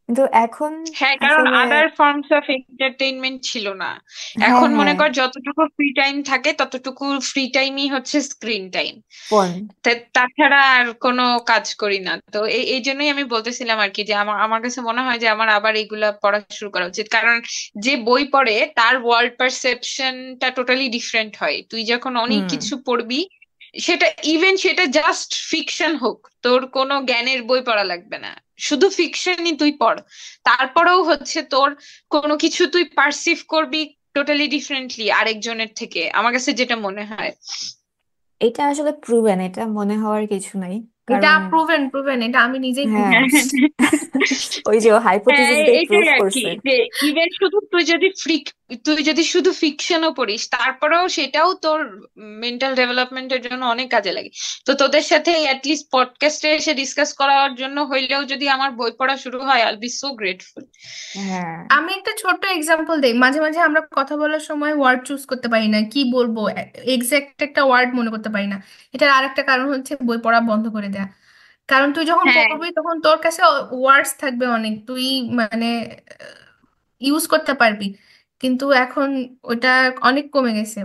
কিন্তু এখন হ্যাঁ, কারণ আসলে আদার ফর্মস অফ এন্টারটেইনমেন্ট ছিল না। হ্যাঁ, এখন মনে হ্যাঁ, কর যতটুকু ফ্রি টাইম থাকে ততটুকু ফ্রি টাইমই হচ্ছে স্ক্রিন টাইম। ফোন। তাছাড়া আর কোনো কাজ করি না। তো এই এই জন্যই আমি বলতেছিলাম আর কি, যে আমার আমার কাছে মনে হয় যে আমার আবার এগুলা পড়া শুরু করা উচিত। কারণ যে বই পড়ে তার ওয়ার্ল্ড পারসেপশনটা টোটালি ডিফারেন্ট হয়। তুই যখন অনেক হুম। কিছু পড়বি, সেটা ইভেন সেটা জাস্ট ফিকশন হোক, তোর কোনো জ্ঞানের বই পড়া লাগবে না, শুধু ফিকশনই তুই পড়, তারপরেও হচ্ছে তোর কোনো কিছু তুই পারসিভ করবি টোটালি ডিফারেন্টলি আরেকজনের থেকে, আমার কাছে যেটা মনে হয়। এটা আসলে প্রুভেন, এটা মনে হওয়ার কিছু নাই। এটা কারণ প্রুভেন, প্রুভেন, এটা আমি নিজেই প্রুভ হ্যাঁ, করছি। ওই যে হ্যাঁ, হাইপোথিসিস দিয়ে এটাই প্রুফ আর কি, করছে। যে ইভেন শুধু তুই যদি শুধু ফিকশনও পড়িস, তারপরেও সেটাও তোর মেন্টাল ডেভেলপমেন্টের জন্য অনেক কাজে লাগে। তো তোদের সাথে অ্যাটলিস্ট পডকাস্টে এসে ডিসকাস করার জন্য হইলেও যদি আমার বই পড়া শুরু হয়, আই বি সো গ্রেটফুল। হ্যাঁ, আমি একটা ছোট্ট এক্সাম্পল দেই, মাঝে মাঝে আমরা কথা বলার সময় ওয়ার্ড চুজ করতে পারি না, কি বলবো, এক্সাক্ট একটা ওয়ার্ড মনে করতে পারি না। এটার আরেকটা কারণ হচ্ছে বই পড়া বন্ধ করে দেয়া। কারণ তুই যখন হ্যাঁ, পড়বি তখন তোর কাছে ওয়ার্ডস থাকবে অনেক, তুই মানে ইউজ করতে পারবি। কিন্তু এখন ওটা অনেক কমে গেছে।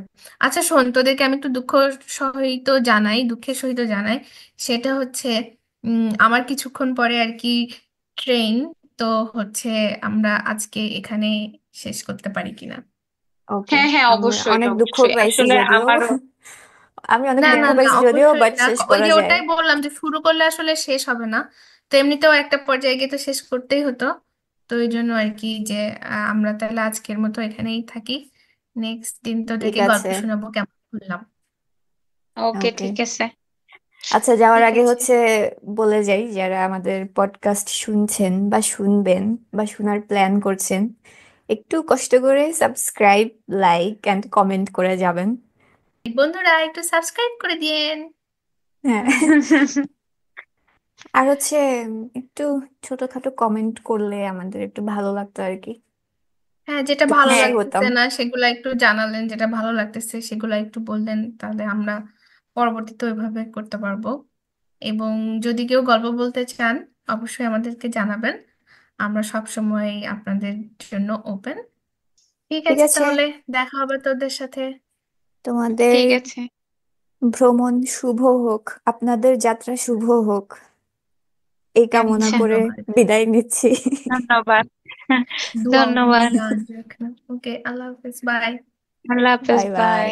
আচ্ছা শোন, তোদেরকে আমি একটু দুঃখের সহিত জানাই। সেটা হচ্ছে আমার কিছুক্ষণ পরে আর কি ট্রেন। তো হচ্ছে আমরা আজকে এখানে শেষ করতে পারি কিনা? ওকে। হ্যাঁ, হ্যাঁ, আমি অবশ্যই অনেক দুঃখ অবশ্যই, পাইছি আসলে যদিও, আমারও। আমি অনেক না, দুঃখ না, না, পাইছি যদিও, অবশ্যই বাট না। শেষ ওই করা যে যায়। ওটাই বললাম যে শুরু করলে আসলে শেষ হবে না। তো এমনিতেও একটা পর্যায়ে গিয়ে তো শেষ করতেই হতো। তো এই জন্য আর কি যে আমরা তাহলে আজকের মতো এখানেই থাকি। নেক্সট দিন ঠিক তোদেরকে গল্প আছে। শোনাবো কেমন করলাম। ওকে, ওকে। ঠিক আছে। আচ্ছা, যাওয়ার ঠিক আগে আছে। হচ্ছে বলে যাই, যারা আমাদের পডকাস্ট শুনছেন বা শুনবেন বা শোনার প্ল্যান করছেন, একটু কষ্ট করে সাবস্ক্রাইব, লাইক অ্যান্ড কমেন্ট করে যাবেন। বন্ধুরা একটু সাবস্ক্রাইব করে দিয়েন। হ্যাঁ, আর হচ্ছে একটু ছোটখাটো কমেন্ট করলে আমাদের একটু ভালো লাগতো আর কি, হ্যাঁ, যেটা একটু ভালো খুশি হ্যাঁ, হতাম। লাগতেছে না সেগুলা একটু জানালেন, যেটা ভালো লাগতেছে সেগুলা একটু বললেন, তাহলে আমরা পরবর্তীতে ওইভাবে করতে পারবো। এবং যদি কেউ গল্প বলতে চান অবশ্যই আমাদেরকে জানাবেন, আমরা সব সময় আপনাদের জন্য ওপেন। ঠিক ঠিক আছে, আছে, তাহলে দেখা হবে তোদের সাথে। তোমাদের ঠিক আছে। ভ্রমণ শুভ হোক, আপনাদের যাত্রা শুভ হোক, এই কামনা আচ্ছা, করে ধন্যবাদ। বিদায় নিচ্ছি। ধন্যবাদ। দোয়া ধন্যবাদ। ইয়াদ রাখনা। ওকে, আল্লাহ হাফেজ, বাই। আল্লাহ হাফেজ, বাই বাই। বাই।